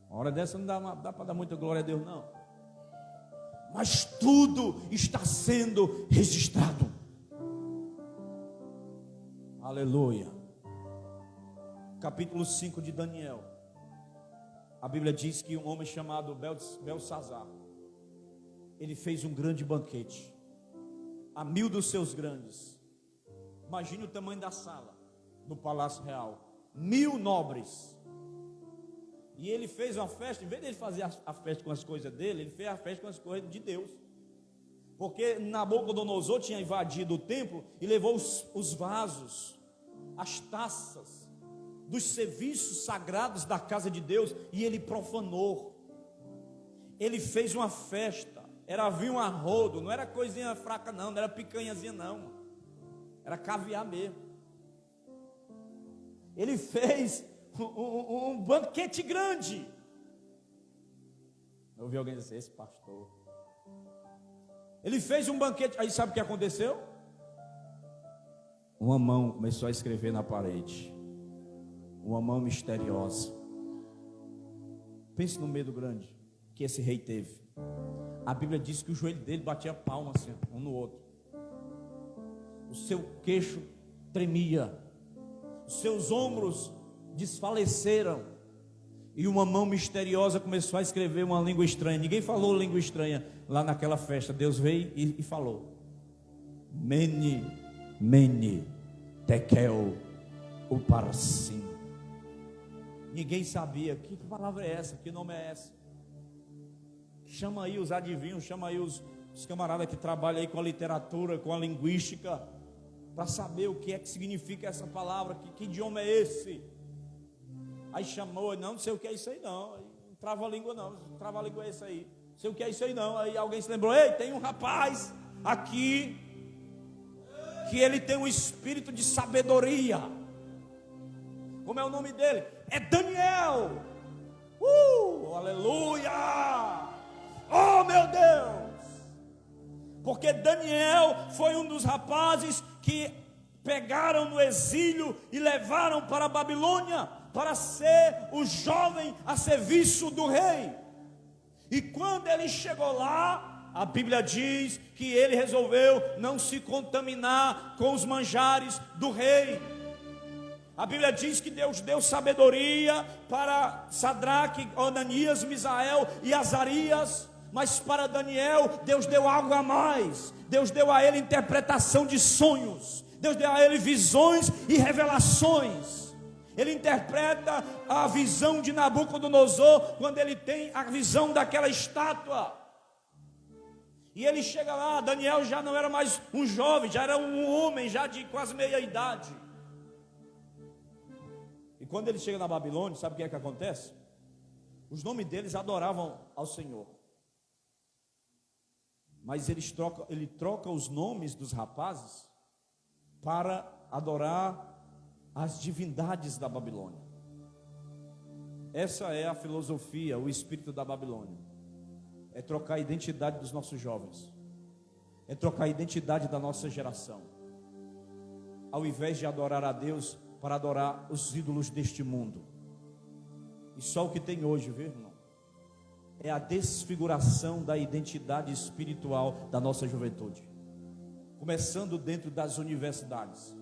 Uma hora dessa não dá para dar muita glória a Deus, não. Mas tudo está sendo registrado. Aleluia. Capítulo 5 de Daniel. A Bíblia diz que um homem chamado Belsazar, ele fez um grande banquete a 1000 dos seus grandes. Imagine o tamanho da sala no Palácio Real, 1000 nobres. E ele fez uma festa, em vez de ele fazer a festa com as coisas dele, ele fez a festa com as coisas de Deus. Porque Nabucodonosor tinha invadido o templo e levou os vasos, as taças dos serviços sagrados da casa de Deus, e ele profanou. Ele fez uma festa, era vinho a rodo, não era coisinha fraca não era picanhazinha não, era caviar mesmo. Ele fez um banquete grande. Eu ouvi alguém dizer, esse pastor. Ele fez um banquete, aí sabe o que aconteceu? Uma mão começou a escrever na parede, uma mão misteriosa. Pense no medo grande que esse rei teve. A Bíblia diz que o joelho dele batia palma assim, um no outro. O seu queixo tremia, os seus ombros desfaleceram, e uma mão misteriosa começou a escrever uma língua estranha. Ninguém falou língua estranha lá naquela festa. Deus veio e falou: Mene, Mene, Tekel, Uparsim. Ninguém sabia que palavra é essa, que nome é esse. Chama aí os adivinhos, chama aí os camaradas que trabalham aí com a literatura, com a linguística, para saber o que é que significa essa palavra, que idioma é esse. Aí chamou, não sei o que é isso aí não, trava-língua não, trava-língua é isso aí, não sei o que é isso aí não. Aí alguém se lembrou, ei, tem um rapaz aqui, que ele tem um espírito de sabedoria. Como é o nome dele? É Daniel. Aleluia. Oh meu Deus. porque Daniel foi um dos rapazes que pegaram no exílio e levaram para a Babilônia, para ser o jovem a serviço do rei. E quando ele chegou lá, a Bíblia diz que ele resolveu não se contaminar com os manjares do rei. A Bíblia diz que Deus deu sabedoria para Sadraque, Ananias, Misael e Azarias, mas para Daniel Deus deu algo a mais. Deus deu a ele interpretação de sonhos, Deus deu a ele visões e revelações. Ele interpreta a visão de Nabucodonosor quando ele tem a visão daquela estátua. E ele chega lá, Daniel já não era mais um jovem, já era um homem, já de quase meia idade. E quando ele chega na Babilônia, sabe o que é que acontece? Os nomes deles adoravam ao Senhor, mas ele troca os nomes dos rapazes para adorar as divindades da Babilônia. Essa é a filosofia, o espírito da Babilônia. É trocar a identidade dos nossos jovens, é trocar a identidade da nossa geração. Ao invés de adorar a Deus, para adorar os ídolos deste mundo. E só o que tem hoje, viu, irmão? É a desfiguração da identidade espiritual da nossa juventude, começando dentro das universidades.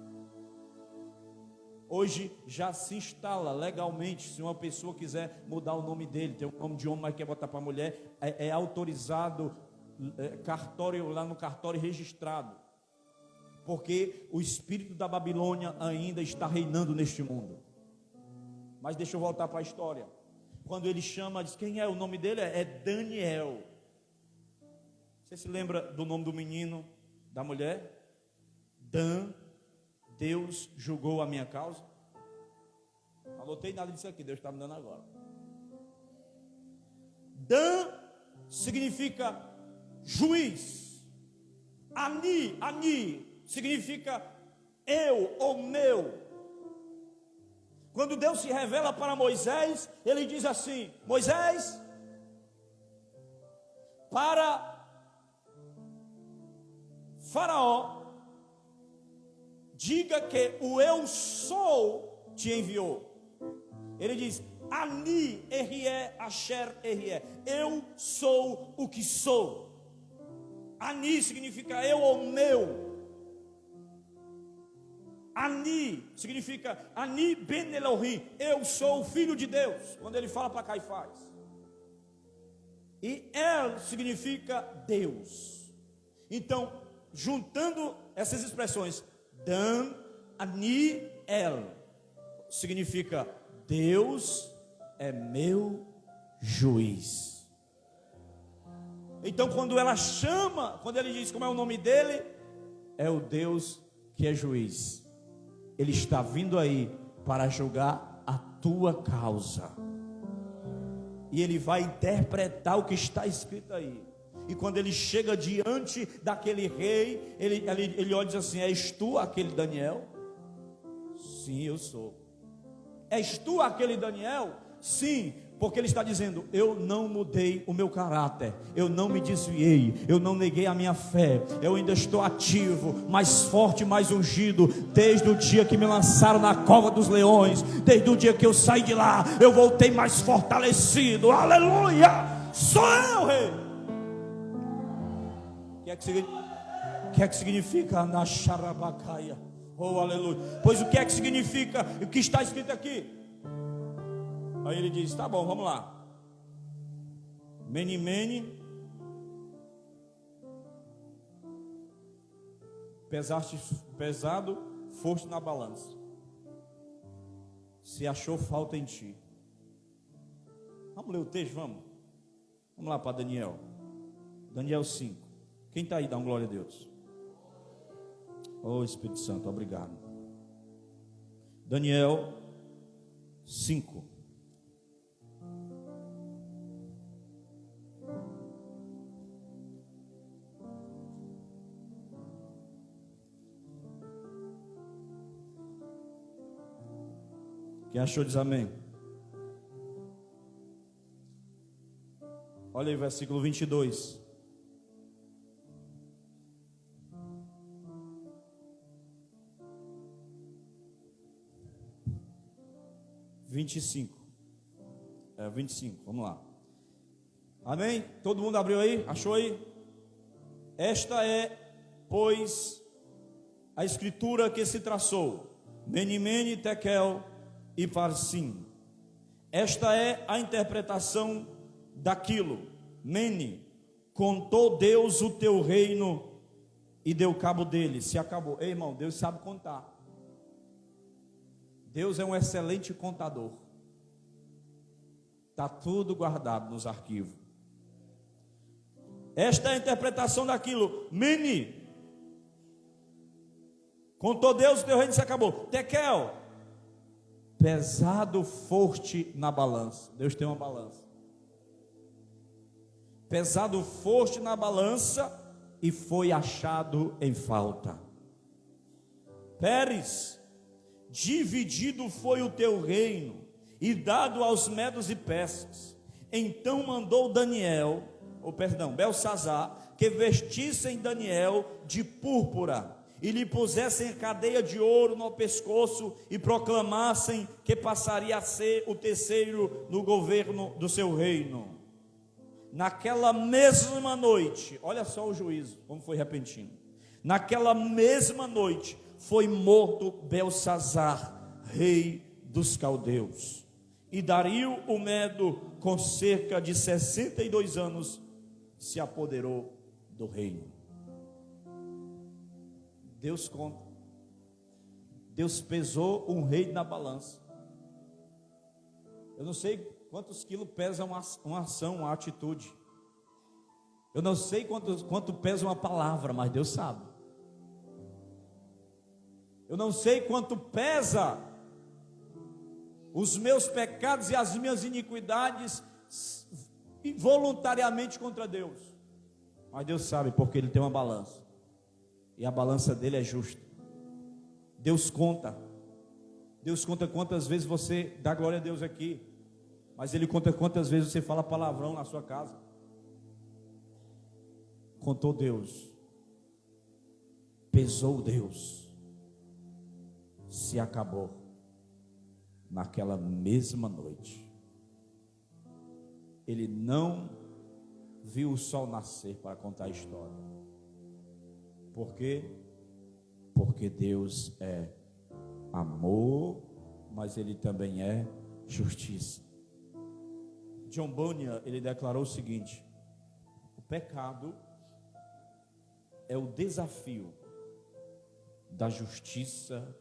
Hoje já se instala legalmente, se uma pessoa quiser mudar o nome dele, tem um nome de homem, mas quer botar para mulher, é autorizado, cartório, lá no cartório registrado, porque o espírito da Babilônia ainda está reinando neste mundo. Mas deixa eu voltar para a história. Quando ele chama, diz quem é, o nome dele é Daniel. Você se lembra do nome do menino, da mulher? Dan. Deus julgou a minha causa. Não anotei nada disso aqui, Deus está me dando agora. Dan significa juiz. Ani significa eu ou meu. Quando Deus se revela para Moisés, ele diz assim: Moisés, para Faraó, diga que o eu sou te enviou. Ele diz: Ani Erie Asher Erie, eu sou o que sou. Ani significa eu ou meu. Ani significa Ani Ben Elohim, eu sou o filho de Deus, quando ele fala para Caifás. E El significa Deus. Então, juntando essas expressões, Dan, Ani, El, significa Deus é meu juiz. Então quando ela chama, quando ele diz como é o nome dele, é o Deus que é juiz. Ele está vindo aí para julgar a tua causa. E ele vai interpretar o que está escrito aí. E quando ele chega diante daquele rei, ele olha e diz assim: és tu aquele Daniel? Sim, eu sou. És tu aquele Daniel? Sim, porque ele está dizendo: eu não mudei o meu caráter, eu não me desviei, eu não neguei a minha fé, eu ainda estou ativo, mais forte, mais ungido, desde o dia que me lançaram na cova dos leões, desde o dia que eu saí de lá, eu voltei mais fortalecido. Aleluia! Sou eu, rei. O que é que significa na Xarabacaia? Oh, aleluia. Pois o que é que significa o que está escrito aqui? Aí ele diz: tá bom, vamos lá. Mene, mene, pesado, foste na balança, se achou falta em ti. Vamos ler o texto, vamos lá para Daniel. Daniel 5. Quem está aí, dá uma glória a Deus. Oh Espírito Santo, obrigado. Daniel 5. Quem achou diz amém. Olha aí o versículo 22. 25. 25, vamos lá. Amém? Todo mundo abriu aí? Achou aí? Esta é, pois, a escritura que se traçou: Mene, Mene, Tekel e Parsim. Esta é a interpretação daquilo. Mene, contou Deus o teu reino e deu cabo dele. Se acabou. Ei, irmão, Deus sabe contar. Deus é um excelente contador. Está tudo guardado nos arquivos. Esta é a interpretação daquilo. Mene, contou Deus o teu reino e se acabou. Tekel, pesado foste na balança. Deus tem uma balança. Pesado foste na balança e foi achado em falta. Pérez, dividido foi o teu reino e dado aos medos e persas. Então mandou Belsazar, que vestissem Daniel de púrpura e lhe pusessem cadeia de ouro no pescoço e proclamassem que passaria a ser o terceiro no governo do seu reino. Naquela mesma noite, olha só o juízo, como foi repentino. Naquela mesma noite foi morto Belsazar, rei dos caldeus. E Dario o Medo, com cerca de 62 anos, se apoderou do reino. Deus conta. Deus pesou um rei na balança. Eu não sei quantos quilos pesa uma ação, uma atitude. Eu não sei quanto pesa uma palavra, mas Deus sabe. Eu não sei quanto pesa os meus pecados e as minhas iniquidades voluntariamente contra Deus. Mas Deus sabe, porque Ele tem uma balança. E a balança dele é justa. Deus conta. Deus conta quantas vezes você dá glória a Deus aqui. Mas Ele conta quantas vezes você fala palavrão na sua casa. Contou Deus. Pesou Deus. Se acabou. Naquela mesma noite. Ele não viu o sol nascer para contar a história. Por quê? Porque Deus é amor, mas Ele também é justiça. John Bunyan, ele declarou o seguinte: o pecado é o desafio da justiça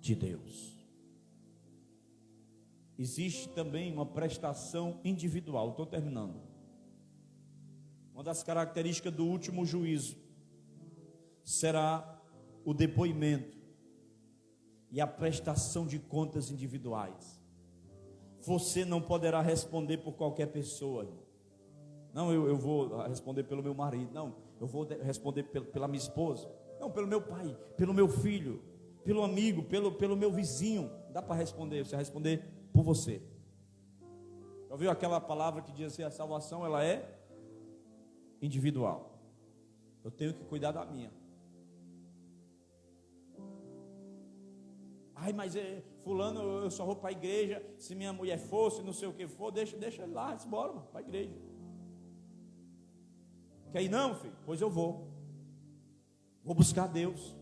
de Deus. Existe também uma prestação individual. Estou terminando. Uma das características do último juízo será o depoimento e a prestação de contas individuais. Você não poderá responder por qualquer pessoa. Não, eu vou responder pelo meu marido. Não, eu vou responder pela minha esposa. Não, pelo meu pai, pelo meu filho, pelo amigo, pelo meu vizinho. Dá para responder, você vai responder por você. Já ouviu aquela palavra que diz assim: a salvação ela é individual. Eu tenho que cuidar da minha. Ai, mas fulano, eu só vou para a igreja se minha mulher for, se não sei o que for, deixa ele lá, bora para a igreja. Quer ir não, filho? Pois eu vou buscar Deus.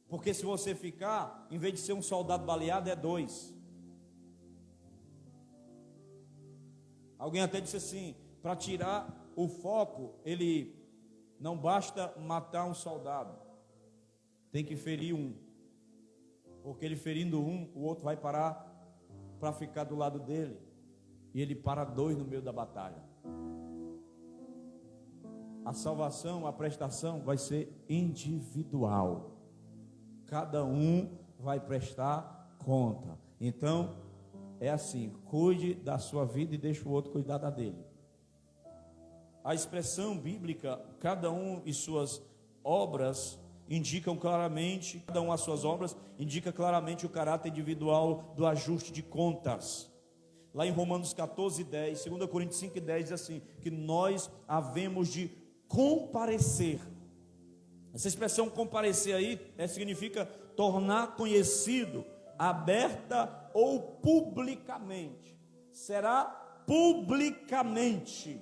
Porque se você ficar, em vez de ser um soldado baleado, é 2. Alguém até disse assim: para tirar o foco, ele não basta matar um soldado, tem que ferir um. Porque ele ferindo um, o outro vai parar para ficar do lado dele. E ele para 2 no meio da batalha. A salvação, a prestação vai ser individual. Cada um vai prestar conta. Então, é assim: cuide da sua vida e deixe o outro cuidar da dele. A expressão bíblica, cada um e suas obras, indicam claramente, cada uma as suas obras, indica claramente o caráter individual do ajuste de contas. Lá em Romanos 14:10, 2 Coríntios 5:10 diz assim, que nós havemos de comparecer. Essa expressão comparecer aí significa tornar conhecido, aberta ou publicamente. Será publicamente.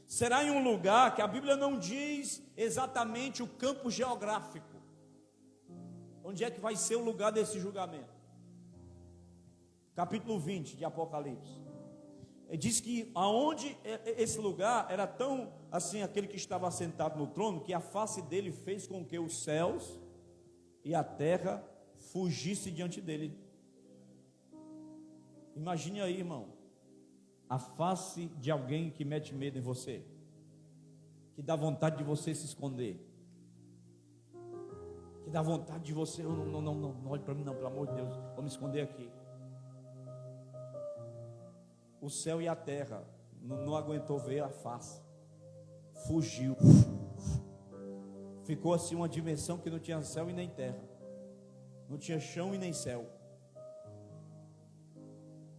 Será em um lugar que a Bíblia não diz exatamente o campo geográfico. Onde é que vai ser o lugar desse julgamento? Capítulo 20 de Apocalipse. Ele diz que aonde esse lugar era tão assim, aquele que estava sentado no trono, que a face dele fez com que os céus e a terra fugissem diante dele. Imagine aí, irmão, a face de alguém que mete medo em você, que dá vontade de você se esconder, que dá vontade de você, não olhe para mim não, pelo amor de Deus, vou me esconder aqui. O céu e a terra não aguentou ver a face, fugiu, ficou assim uma dimensão que não tinha céu e nem terra, não tinha chão e nem céu.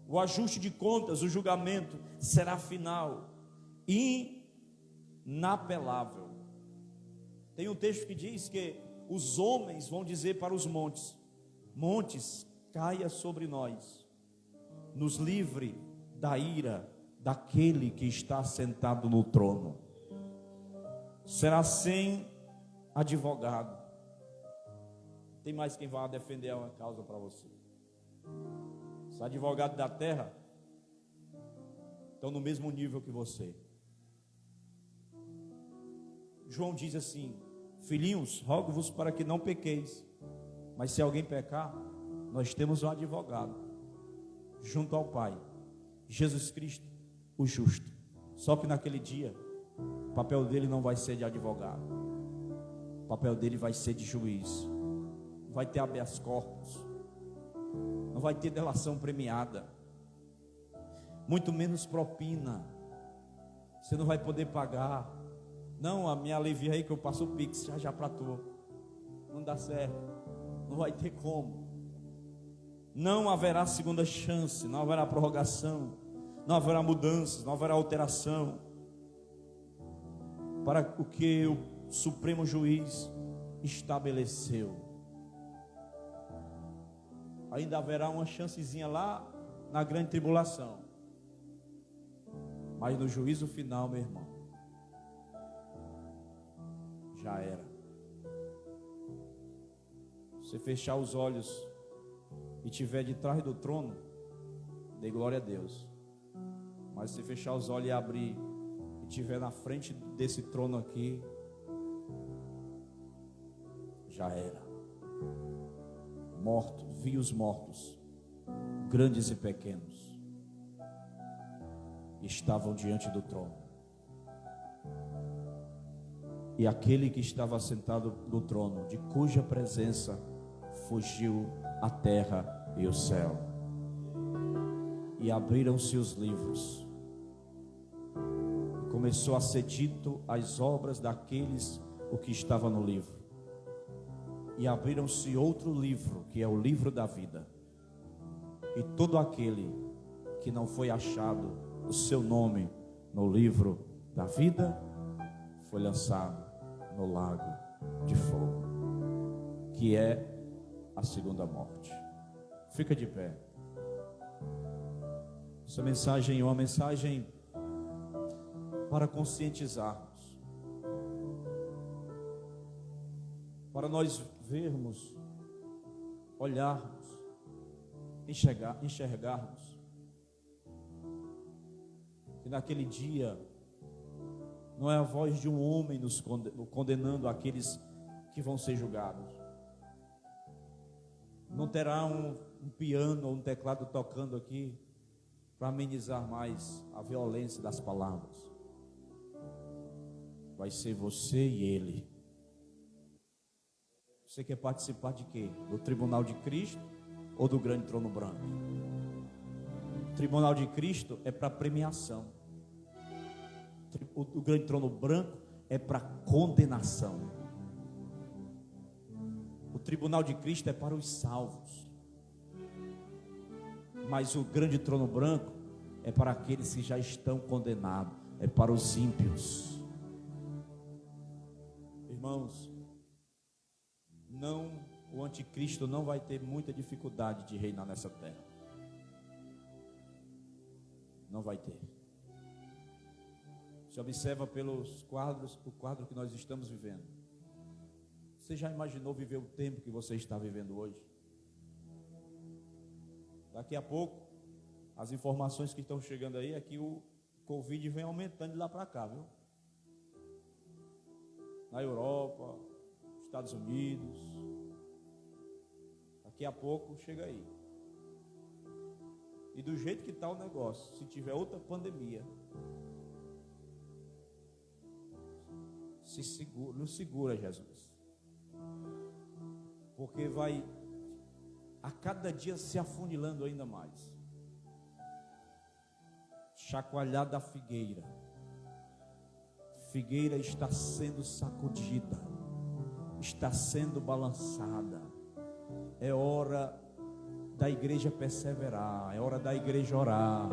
O ajuste de contas, o julgamento será final, inapelável. Tem um texto que diz que os homens vão dizer para os montes: montes, caia sobre nós, nos livre da ira daquele que está sentado no trono. Será sem advogado. Tem mais quem vá defender uma causa para você. Os advogados da terra estão no mesmo nível que você. João diz assim: filhinhos, rogo-vos para que não pequeis, mas se alguém pecar, nós temos um advogado junto ao Pai, Jesus Cristo, o justo. Só que naquele dia, o papel dele não vai ser de advogado, o papel dele vai ser de juiz. Não vai ter habeas corpus, não vai ter delação premiada, muito menos propina. Você não vai poder pagar. Não, a minha alivia aí que eu passo o Pix já para tu. Não dá certo, não vai ter como. Não haverá segunda chance, não haverá prorrogação, não haverá mudanças, não haverá alteração para o que o Supremo Juiz estabeleceu. Ainda haverá uma chancezinha lá na grande tribulação, mas no juízo final, meu irmão, já era. Você fechar os olhos e estiver de trás do trono, dê glória a Deus. Mas se fechar os olhos e abrir e estiver na frente desse trono aqui, já era. Morto, vi os mortos, grandes e pequenos, estavam diante do trono. E aquele que estava sentado no trono, de cuja presença fugiu a terra e o céu, e abriram-se os livros, e começou a ser dito as obras daqueles o que estava no livro, e abriram-se outro livro, que é o livro da vida, e todo aquele que não foi achado o seu nome no livro da vida foi lançado no lago de fogo, que é a segunda morte. Fica de pé. Essa mensagem é uma mensagem para conscientizarmos, para nós vermos, olharmos, enxergarmos que naquele dia não é a voz de um homem nos condenando aqueles que vão ser julgados. Não terá um piano ou um teclado tocando aqui para amenizar mais a violência das palavras. Vai ser você e ele. Você quer participar de quê? Do tribunal de Cristo ou do grande trono branco? O tribunal de Cristo é para premiação. O grande trono branco é para condenação. O tribunal de Cristo é para os salvos, mas o grande trono branco é para aqueles que já estão condenados, é para os ímpios. Irmãos, não o anticristo não vai ter muita dificuldade de reinar nessa terra. Não vai ter. Você observa pelos quadros, o quadro que nós estamos vivendo. Você já imaginou viver o tempo que você está vivendo hoje? Daqui a pouco, as informações que estão chegando aí é que o Covid vem aumentando de lá para cá, viu? Na Europa, Estados Unidos. Daqui a pouco chega aí. E do jeito que está o negócio, se tiver outra pandemia, nos segura, Jesus. Porque vai a cada dia se afunilando ainda mais. Chacoalhar da figueira. Figueira está sendo sacudida, está sendo balançada. É hora da igreja perseverar, é hora da igreja orar,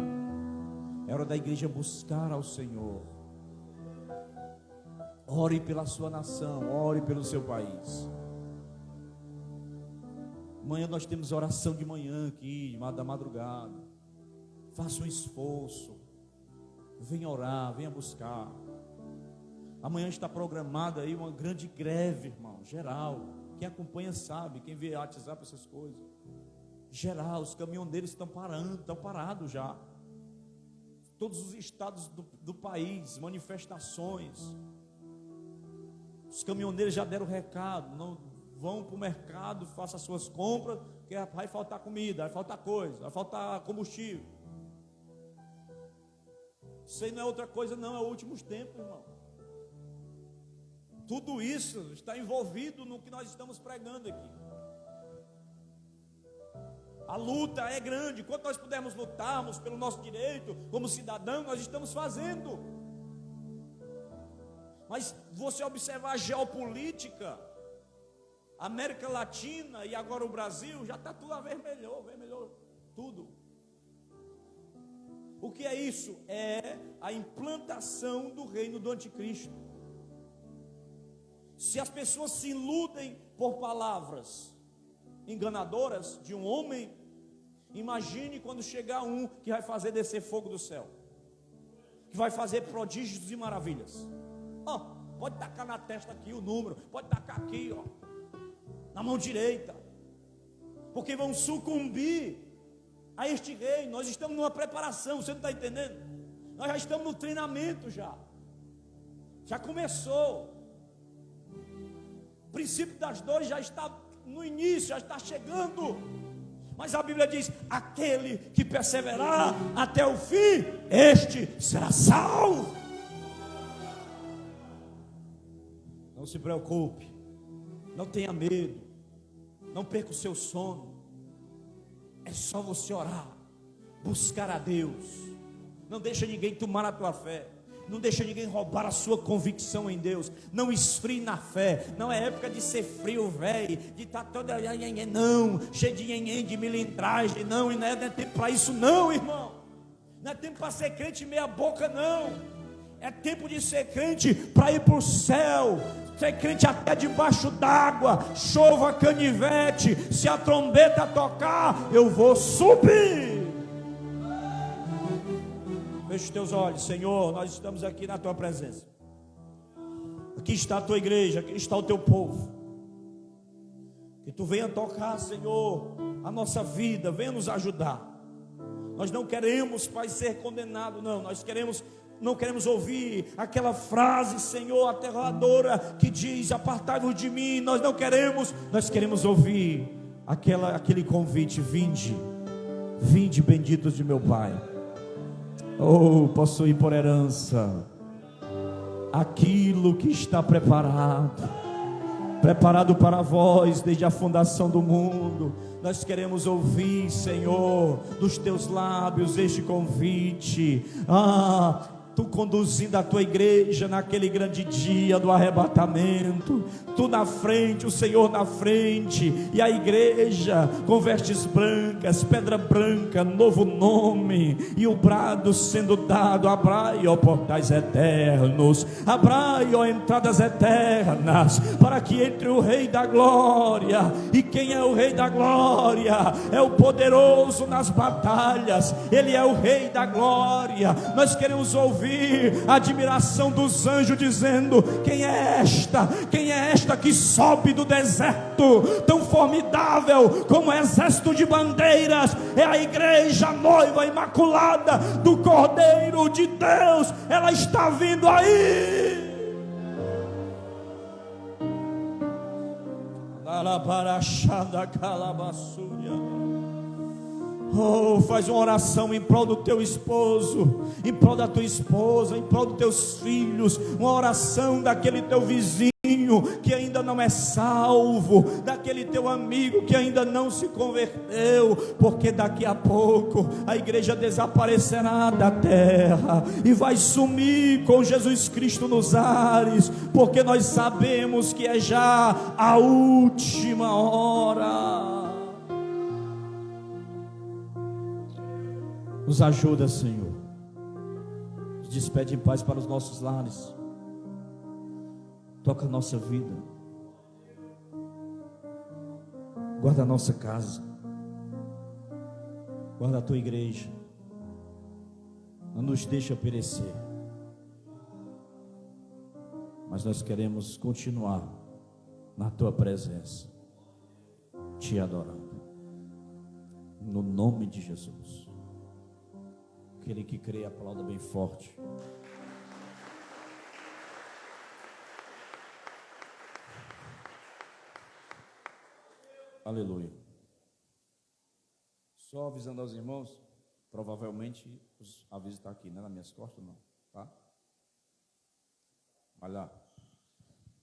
é hora da igreja buscar ao Senhor. Ore pela sua nação, ore pelo seu país. Amanhã nós temos oração de manhã aqui, da madrugada. Faça um esforço, venha orar, venha buscar. Amanhã está programada aí uma grande greve, irmão, geral. Quem acompanha sabe, quem vê WhatsApp, essas coisas. Geral, os caminhoneiros estão parados já. Todos os estados do país, manifestações. Os caminhoneiros já deram o recado, não vão para o mercado, façam as suas compras, porque vai faltar comida, vai faltar coisa, vai faltar combustível. Isso aí não é outra coisa não, é os últimos tempos, irmão. Tudo isso está envolvido no que nós estamos pregando aqui. A luta é grande. Quanto nós pudermos lutarmos pelo nosso direito como cidadão, nós estamos fazendo. Mas você observar a geopolítica, a América Latina e agora o Brasil, já está tudo avermelhou tudo. O que é isso? É a implantação do reino do anticristo. Se as pessoas se iludem por palavras enganadoras de um homem, imagine quando chegar um que vai fazer descer fogo do céu, que vai fazer prodígios e maravilhas. Pode tacar na testa aqui o número, pode tacar aqui, na mão direita, porque vão sucumbir a este rei. Nós estamos numa preparação, você não está entendendo? Nós já estamos no treinamento, já começou. O princípio das dores já está no início, já está chegando. Mas a Bíblia diz: aquele que perseverar até o fim, este será salvo. Não se preocupe, não tenha medo, não perca o seu sono. É só você orar, buscar a Deus. Não deixa ninguém tomar a tua fé, não deixa ninguém roubar a sua convicção em Deus. Não esfrie na fé. Não é época de ser frio, velho, de estar toda não, cheio de nhenhen, de milindragem, não. E não é tempo para isso não, irmão. Não é tempo para ser crente meia boca, não. É tempo de ser crente para ir para o céu, ser crente até debaixo d'água, chova canivete, se a trombeta tocar, eu vou subir. Feche os teus olhos. Senhor, nós estamos aqui na tua presença. Aqui está a tua igreja, aqui está o teu povo. Que tu venha tocar, Senhor, a nossa vida, venha nos ajudar. Nós não queremos, Pai, ser condenado, não. Não queremos ouvir aquela frase, Senhor, aterradora, que diz: apartai-vos de mim. Nós não queremos. Nós queremos ouvir aquele convite: vinde, benditos de meu Pai. Possuir por herança aquilo que está preparado para vós desde a fundação do mundo. Nós queremos ouvir, Senhor, dos teus lábios este convite. Tu conduzindo a tua igreja naquele grande dia do arrebatamento, tu na frente, o Senhor na frente, e a igreja com vestes brancas, pedra branca, novo nome, e o brado sendo dado: abrai, ó portais eternos, abrai, ó entradas eternas, para que entre o Rei da Glória. E quem é o Rei da Glória? É o poderoso nas batalhas, Ele é o Rei da Glória. Nós queremos ouvir a admiração dos anjos dizendo: quem é esta? Quem é esta que sobe do deserto, tão formidável como um exército de bandeiras? É a igreja, a noiva imaculada do Cordeiro de Deus. Ela está vindo aí. Oh, faz uma oração em prol do teu esposo, em prol da tua esposa, em prol dos teus filhos. Uma oração daquele teu vizinho que ainda não é salvo, daquele teu amigo que ainda não se converteu, porque daqui a pouco a igreja desaparecerá da terra e vai sumir com Jesus Cristo nos ares, porque nós sabemos que é já a última hora. Nos ajuda, Senhor. Nos despede em paz para os nossos lares. Toca a nossa vida. Guarda a nossa casa. Guarda a tua igreja. Não nos deixa perecer. Mas nós queremos continuar na tua presença, te adorando. No nome de Jesus. Aquele que crê, aplauda bem forte. Aleluia. Só avisando aos irmãos, provavelmente os avisos estão aqui, né? Nas minhas costas, não, tá? Vai lá.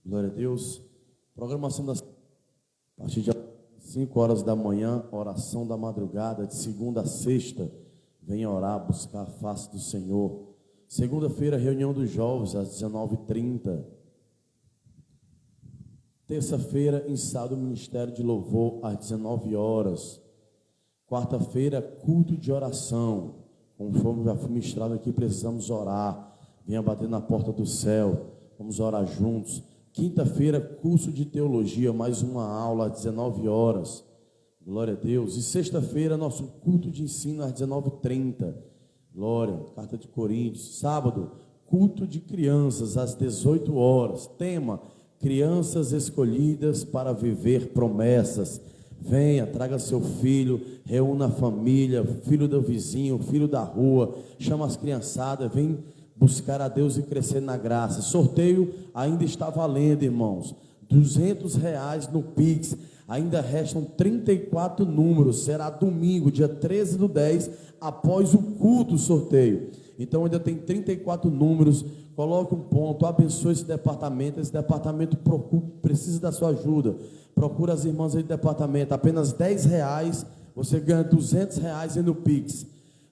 Glória a Deus. Programação das... A partir de 5 horas da manhã, oração da madrugada, de segunda a sexta. Venha orar, buscar a face do Senhor. Segunda-feira, reunião dos jovens, às 19h30. Terça-feira, ensaio do Ministério de Louvor, às 19 horas. Quarta-feira, culto de oração. Conforme já foi ministrado aqui, precisamos orar. Venha bater na porta do céu. Vamos orar juntos. Quinta-feira, curso de teologia, mais uma aula, às 19 horas. Glória a Deus. E sexta-feira, nosso culto de ensino às 19h30. Glória, carta de Coríntios. Sábado, culto de crianças às 18 horas. Tema: crianças escolhidas para viver promessas. Venha, traga seu filho, reúna a família, filho do vizinho, filho da rua, chama as criançadas, vem buscar a Deus e crescer na graça. Sorteio ainda está valendo, irmãos. R$200 no Pix. Ainda restam 34 números. Será domingo, dia 13/10, após o culto, o sorteio. Então ainda tem 34 números. Coloque um ponto, abençoe esse departamento. Esse departamento precisa da sua ajuda. Procura as irmãs aí do departamento. Apenas R$10, você ganha R$200 no Pix.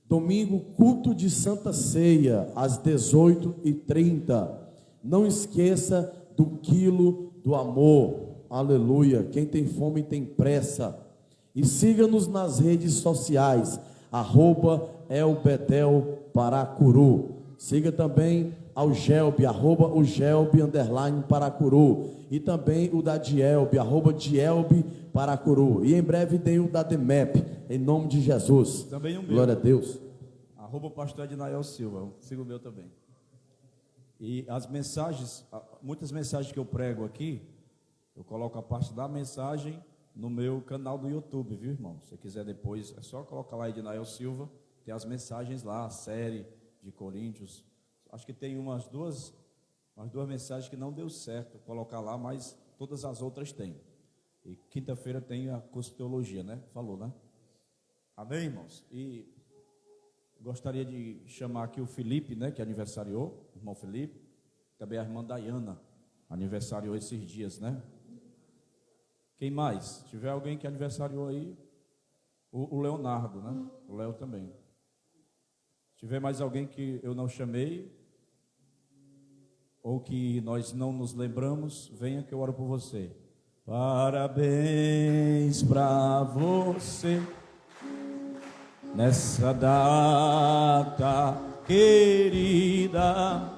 Domingo, culto de Santa Ceia, às 18h30. Não esqueça do quilo do amor. Aleluia. Quem tem fome tem pressa. E siga-nos nas redes sociais, @elbetelparacuru. Siga também ao Gelbe, @Gelbe_Paracuru. E também o da Dielbe, @Dielbe_Paracuru. E em breve tem o da DEMEP, em nome de Jesus. Também um meu. Glória a Deus. @pastor Ednael Silva, siga o meu também. E as mensagens, muitas mensagens que eu prego aqui, eu coloco a parte da mensagem no meu canal do YouTube, viu, irmão? Se você quiser depois, é só colocar lá Ednael Silva, tem as mensagens lá, a série de Coríntios. Acho que tem umas duas mensagens que não deu certo colocar lá, mas todas as outras tem. E quinta-feira tem a curso de teologia, né? Falou, né? Amém, irmãos? E gostaria de chamar aqui o Felipe, né? Que aniversariou, o irmão Felipe. Também a irmã Dayana, aniversariou esses dias, né? Quem mais? Se tiver alguém que aniversariou aí, o Leonardo, né? O Léo também. Se tiver mais alguém que eu não chamei, ou que nós não nos lembramos, venha que eu oro por você. Parabéns para você nessa data querida,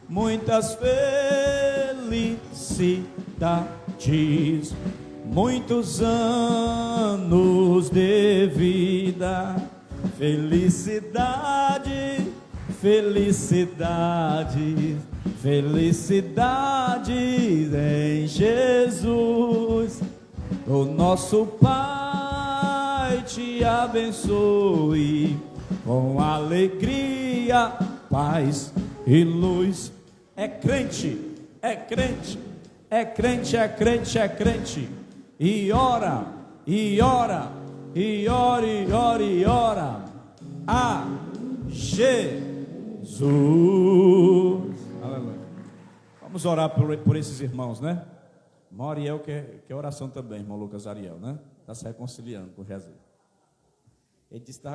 muitas felicidades, muitos anos de vida, felicidade, felicidade, felicidades em Jesus. O nosso Pai te abençoe com alegria, paz e luz. É crente, é crente, é crente, é crente, é crente. E ora, e ora, e ora, e ora, e ora a Jesus. Aleluia. Vamos orar por esses irmãos, né? Irmão Ariel quer oração também, irmão Lucas Ariel, né? Está se reconciliando com Jesus. Ele disse que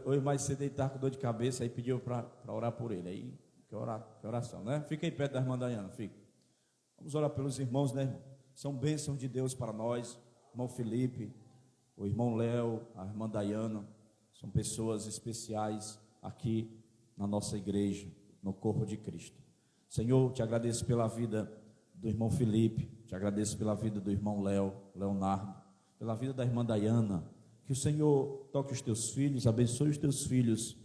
hoje mais cedo ele estava com dor de cabeça, aí pediu para orar por ele. Aí quer oração, né? Fica aí perto da irmã Dayana, fica. Vamos orar pelos irmãos, né, irmão? São bênçãos de Deus para nós. Irmão Felipe, o irmão Léo, a irmã Dayana, são pessoas especiais aqui na nossa igreja, no corpo de Cristo. Senhor, te agradeço pela vida do irmão Felipe, te agradeço pela vida do irmão Leonardo, pela vida da irmã Dayana. Que o Senhor toque os teus filhos, abençoe os teus filhos,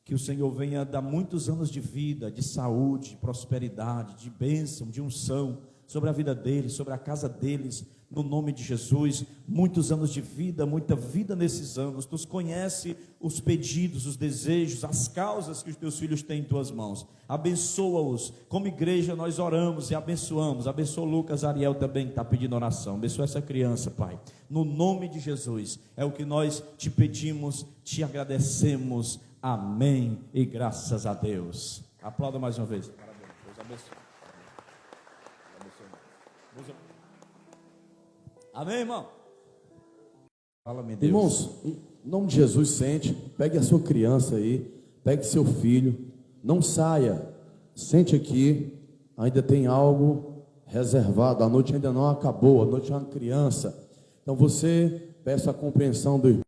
que o Senhor venha dar muitos anos de vida, de saúde, de prosperidade, de bênção, de unção sobre a vida deles, sobre a casa deles, no nome de Jesus. Muitos anos de vida, muita vida nesses anos. Tu conhece os pedidos, os desejos, as causas que os teus filhos têm em tuas mãos. Abençoa-os. Como igreja nós oramos e abençoamos. Abençoa o Lucas Ariel também, que está pedindo oração. Abençoa essa criança, Pai, no nome de Jesus. É o que nós te pedimos, te agradecemos. Amém e graças a Deus. Aplauda mais uma vez. Parabéns. Deus abençoe. Amém, irmão? Fala-me, Deus. Irmãos, em nome de Jesus, sente, pegue a sua criança aí, pegue seu filho, não saia, sente aqui, ainda tem algo reservado, a noite ainda não acabou, a noite é uma criança, então você peça a compreensão do irmão.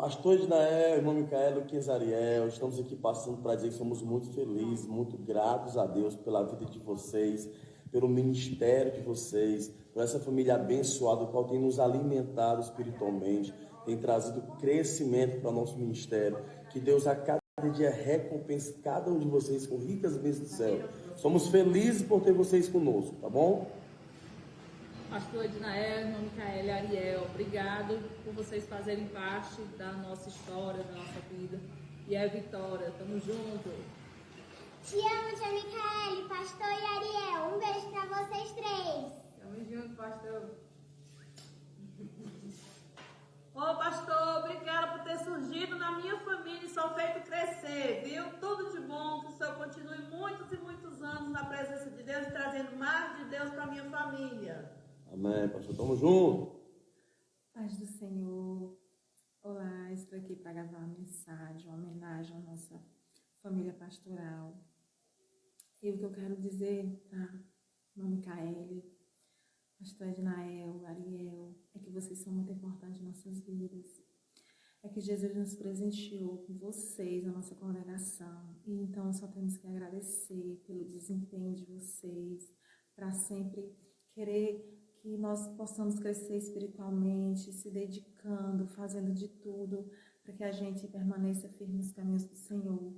Pastor Ednael, irmão Micaela, Luquinhas Ariel, estamos aqui passando para dizer que somos muito felizes, muito gratos a Deus pela vida de vocês, pelo ministério de vocês, por essa família abençoada, o qual tem nos alimentado espiritualmente, tem trazido crescimento para o nosso ministério. Que Deus a cada dia recompense cada um de vocês com ricas bênçãos do céu. Somos felizes por ter vocês conosco, tá bom? Pastor Ednael, irmão Micaela e Ariel, obrigado por vocês fazerem parte da nossa história, da nossa vida. E é Vitória, tamo junto. Te amo, tia Micaele, pastor e Ariel. Um beijo pra vocês três. Tamo junto, pastor. Ô, pastor, obrigada por ter surgido na minha família e só feito crescer, viu? Tudo de bom, que o senhor continue muitos e muitos anos na presença de Deus e trazendo mais de Deus pra minha família. Amém, pastor. Tamo junto. Paz do Senhor. Olá, estou aqui para gravar uma mensagem, uma homenagem à nossa família pastoral. E o que eu quero dizer, tá? Irmã Micaele, pastor Ednael, Ariel, é que vocês são muito importantes em nossas vidas. É que Jesus nos presenteou com vocês, a nossa congregação. E então só temos que agradecer pelo desempenho de vocês, para sempre querer que nós possamos crescer espiritualmente, se dedicando, fazendo de tudo para que a gente permaneça firme nos caminhos do Senhor.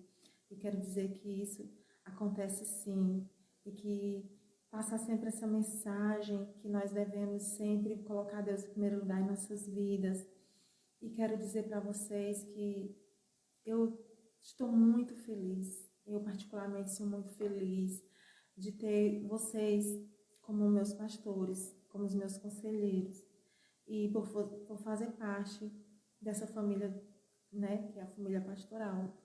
E quero dizer que isso acontece sim, e que passa sempre essa mensagem que nós devemos sempre colocar Deus em primeiro lugar em nossas vidas. E quero dizer para vocês que eu estou muito feliz, eu particularmente sou muito feliz de ter vocês como meus pastores, como os meus conselheiros, e por fazer parte dessa família, né, que é a família pastoral.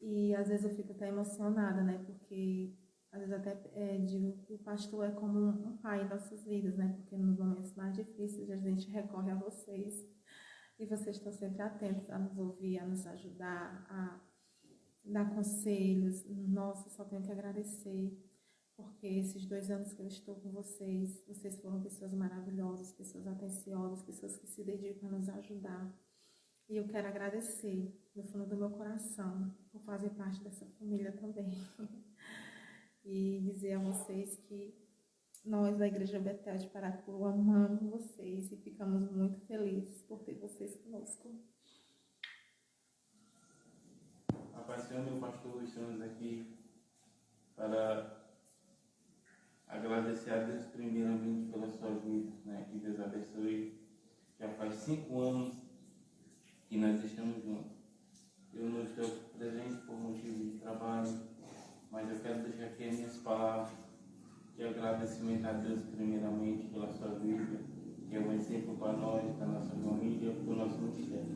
E às vezes eu fico até emocionada, né, porque às vezes até digo que o pastor é como um pai em nossas vidas, né, porque nos momentos mais difíceis a gente recorre a vocês, e vocês estão sempre atentos a nos ouvir, a nos ajudar, a dar conselhos. Nossa, só tenho que agradecer, porque esses 2 anos que eu estou com vocês, vocês foram pessoas maravilhosas, pessoas atenciosas, pessoas que se dedicam a nos ajudar. E eu quero agradecer, do fundo do meu coração, por fazer parte dessa família também. E dizer a vocês que nós, da Igreja Betel de Paracuru, amamos vocês e ficamos muito felizes por ter vocês conosco. A paz do Senhor, meu pastor, estamos aqui para agradecer a Deus primeiramente pela sua vida, né? Que Deus abençoe. Já faz 5 anos que nós estamos juntos. Eu não estou presente por motivo de trabalho, mas eu quero deixar aqui as minhas palavras de agradecimento a Deus primeiramente pela sua vida, que é um exemplo para nós, para a nossa família, para o nosso ministério.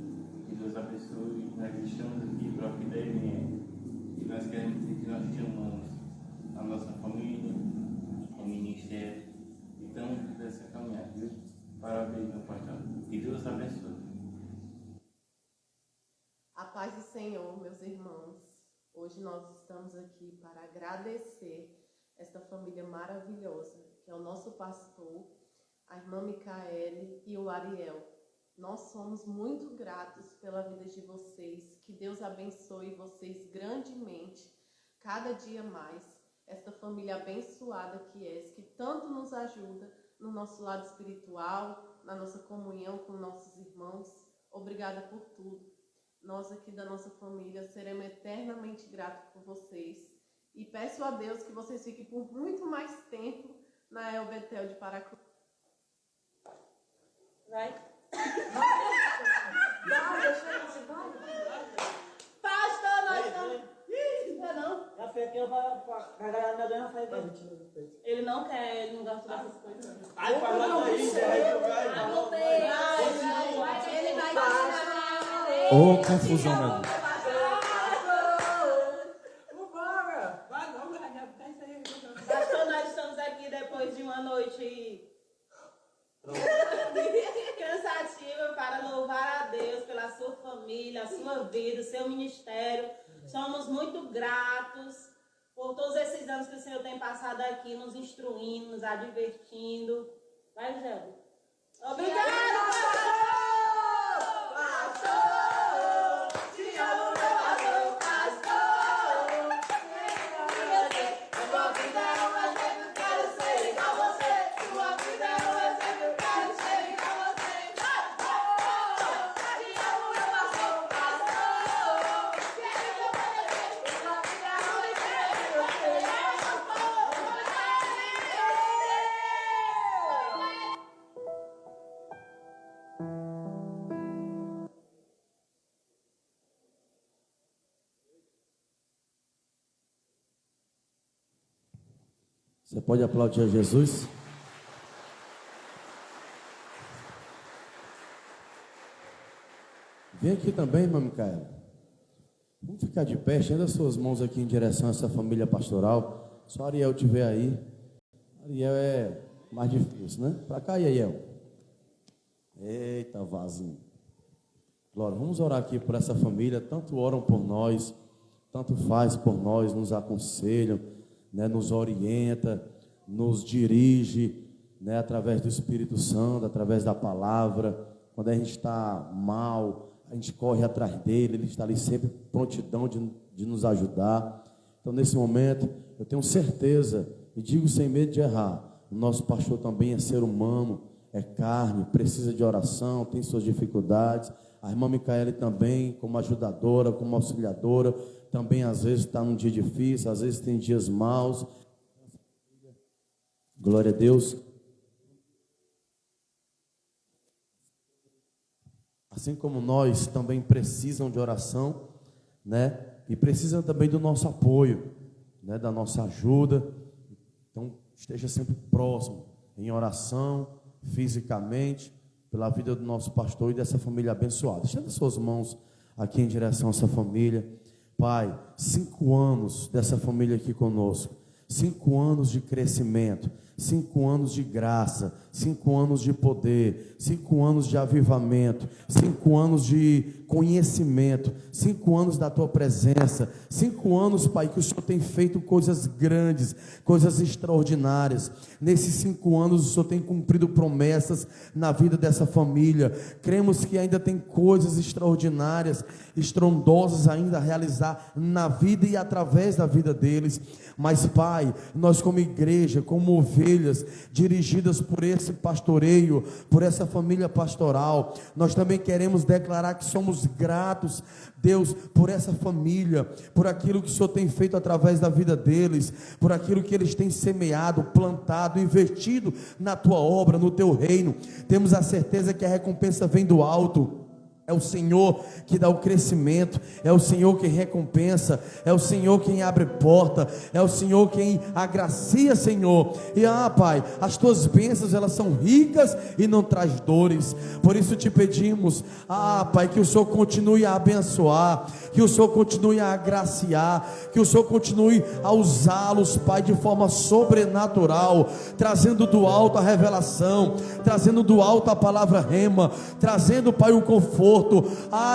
Que Deus abençoe. Nós estamos aqui para o que deve e nós queremos dizer que nós te amamos, a nossa família, o ministério. Então, dessa caminhada, viu? Parabéns, meu pastor. Que Deus abençoe. A paz do Senhor, meus irmãos. Hoje nós estamos aqui para agradecer esta família maravilhosa, que é o nosso pastor, a irmã Micaele e o Ariel. Nós somos muito gratos pela vida de vocês. Que Deus abençoe vocês grandemente, cada dia mais. Esta família abençoada que és, que tanto nos ajuda no nosso lado espiritual, na nossa comunhão com nossos irmãos. Obrigada por tudo. Nós aqui da nossa família seremos eternamente gratos por vocês. E peço a Deus que vocês fiquem por muito mais tempo na El Betel de Paracuru. Vai. Pastor, nós estamos... Não. Já fui aqui, eu vou pra galera da dona fazer pra gente. Ele não quer, ele não gosta dessas coisas. Ai, falando aí, Ele vai ensinar. Ô, confusão, meu Deus. Pastor, nós estamos aqui depois de uma noite cansativa para louvar a Deus pela sua família, a sua vida, o seu ministério. Somos muito gratos por todos esses anos que o Senhor tem passado aqui, nos instruindo, nos advertindo. Vai, Gélio. Obrigada, pastor! Você pode aplaudir a Jesus? Vem aqui também, irmã Micaela. Vamos ficar de pé, estenda as suas mãos aqui em direção a essa família pastoral. Só Ariel estiver aí. Ariel é mais difícil, né? Para cá, Ariel. Eita, vazinho. Glória, vamos orar aqui por essa família. Tanto oram por nós, tanto faz por nós, nos aconselham, né? Nos orienta, nos dirige, né? Através do Espírito Santo, através da palavra. Quando a gente está mal, a gente corre atrás dele, ele está ali sempre prontidão de nos ajudar. Então, nesse momento, eu tenho certeza, e digo sem medo de errar, o nosso pastor também é ser humano, é carne, precisa de oração, tem suas dificuldades. A irmã Micaele também, como ajudadora, como auxiliadora, também às vezes está num dia difícil, às vezes tem dias maus. Glória a Deus. Assim como nós também precisam de oração, né? E precisam também do nosso apoio, né? Da nossa ajuda. Então, esteja sempre próximo, em oração, fisicamente, pela vida do nosso pastor e dessa família abençoada. Estenda suas mãos aqui em direção a essa família. Pai, 5 anos dessa família aqui conosco, 5 anos de crescimento, 5 anos de graça, 5 anos de poder, 5 anos de avivamento, 5 anos de conhecimento, 5 anos da tua presença, 5 anos, Pai, que o Senhor tem feito coisas grandes, coisas extraordinárias. Nesses 5 anos o Senhor tem cumprido promessas na vida dessa família. Cremos que ainda tem coisas extraordinárias, estrondosas ainda a realizar na vida e através da vida deles. Mas, Pai, nós como igreja, como ovelhas dirigidas por esse pastoreio, por essa família pastoral, nós também queremos declarar que somos gratos, Deus, por essa família, por aquilo que o Senhor tem feito através da vida deles, por aquilo que eles têm semeado, plantado, investido na tua obra, no teu reino. Temos a certeza que a recompensa vem do alto. É o Senhor que dá o crescimento, é o Senhor quem recompensa, é o Senhor quem abre porta, é o Senhor quem agracia, Senhor. E Pai, as tuas bênçãos, elas são ricas e não traz dores. Por isso te pedimos, Pai, que o Senhor continue a abençoar, que o Senhor continue a agraciar, que o Senhor continue a usá-los, Pai, de forma sobrenatural, trazendo do alto a revelação, trazendo do alto a palavra rema, trazendo, Pai, o conforto.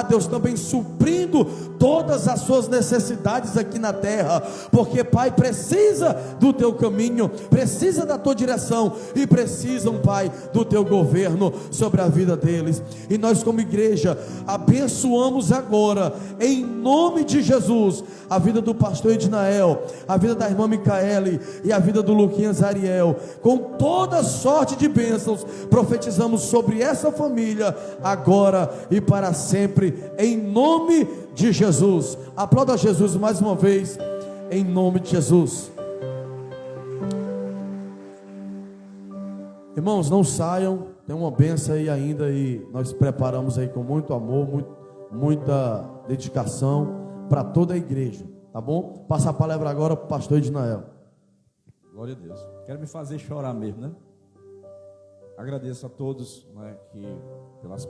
Deus, também suprindo todas as suas necessidades aqui na terra, porque, Pai, precisa do teu caminho, precisa da tua direção e precisam, Pai, do teu governo sobre a vida deles. E nós como igreja abençoamos agora, em nome de Jesus, a vida do pastor Ednael, a vida da irmã Micaele e a vida do Luquinhas Ariel, com toda sorte de bênçãos. Profetizamos sobre essa família agora e para sempre, em nome de Jesus. Aplauda Jesus mais uma vez, em nome de Jesus. Irmãos, não saiam, tem uma bênção aí ainda, e nós preparamos aí com muito amor, muita dedicação para toda a igreja, tá bom? Passa a palavra agora para o pastor Ednael. Glória a Deus. Quero me fazer chorar mesmo, né? Agradeço a todos, né, que pelas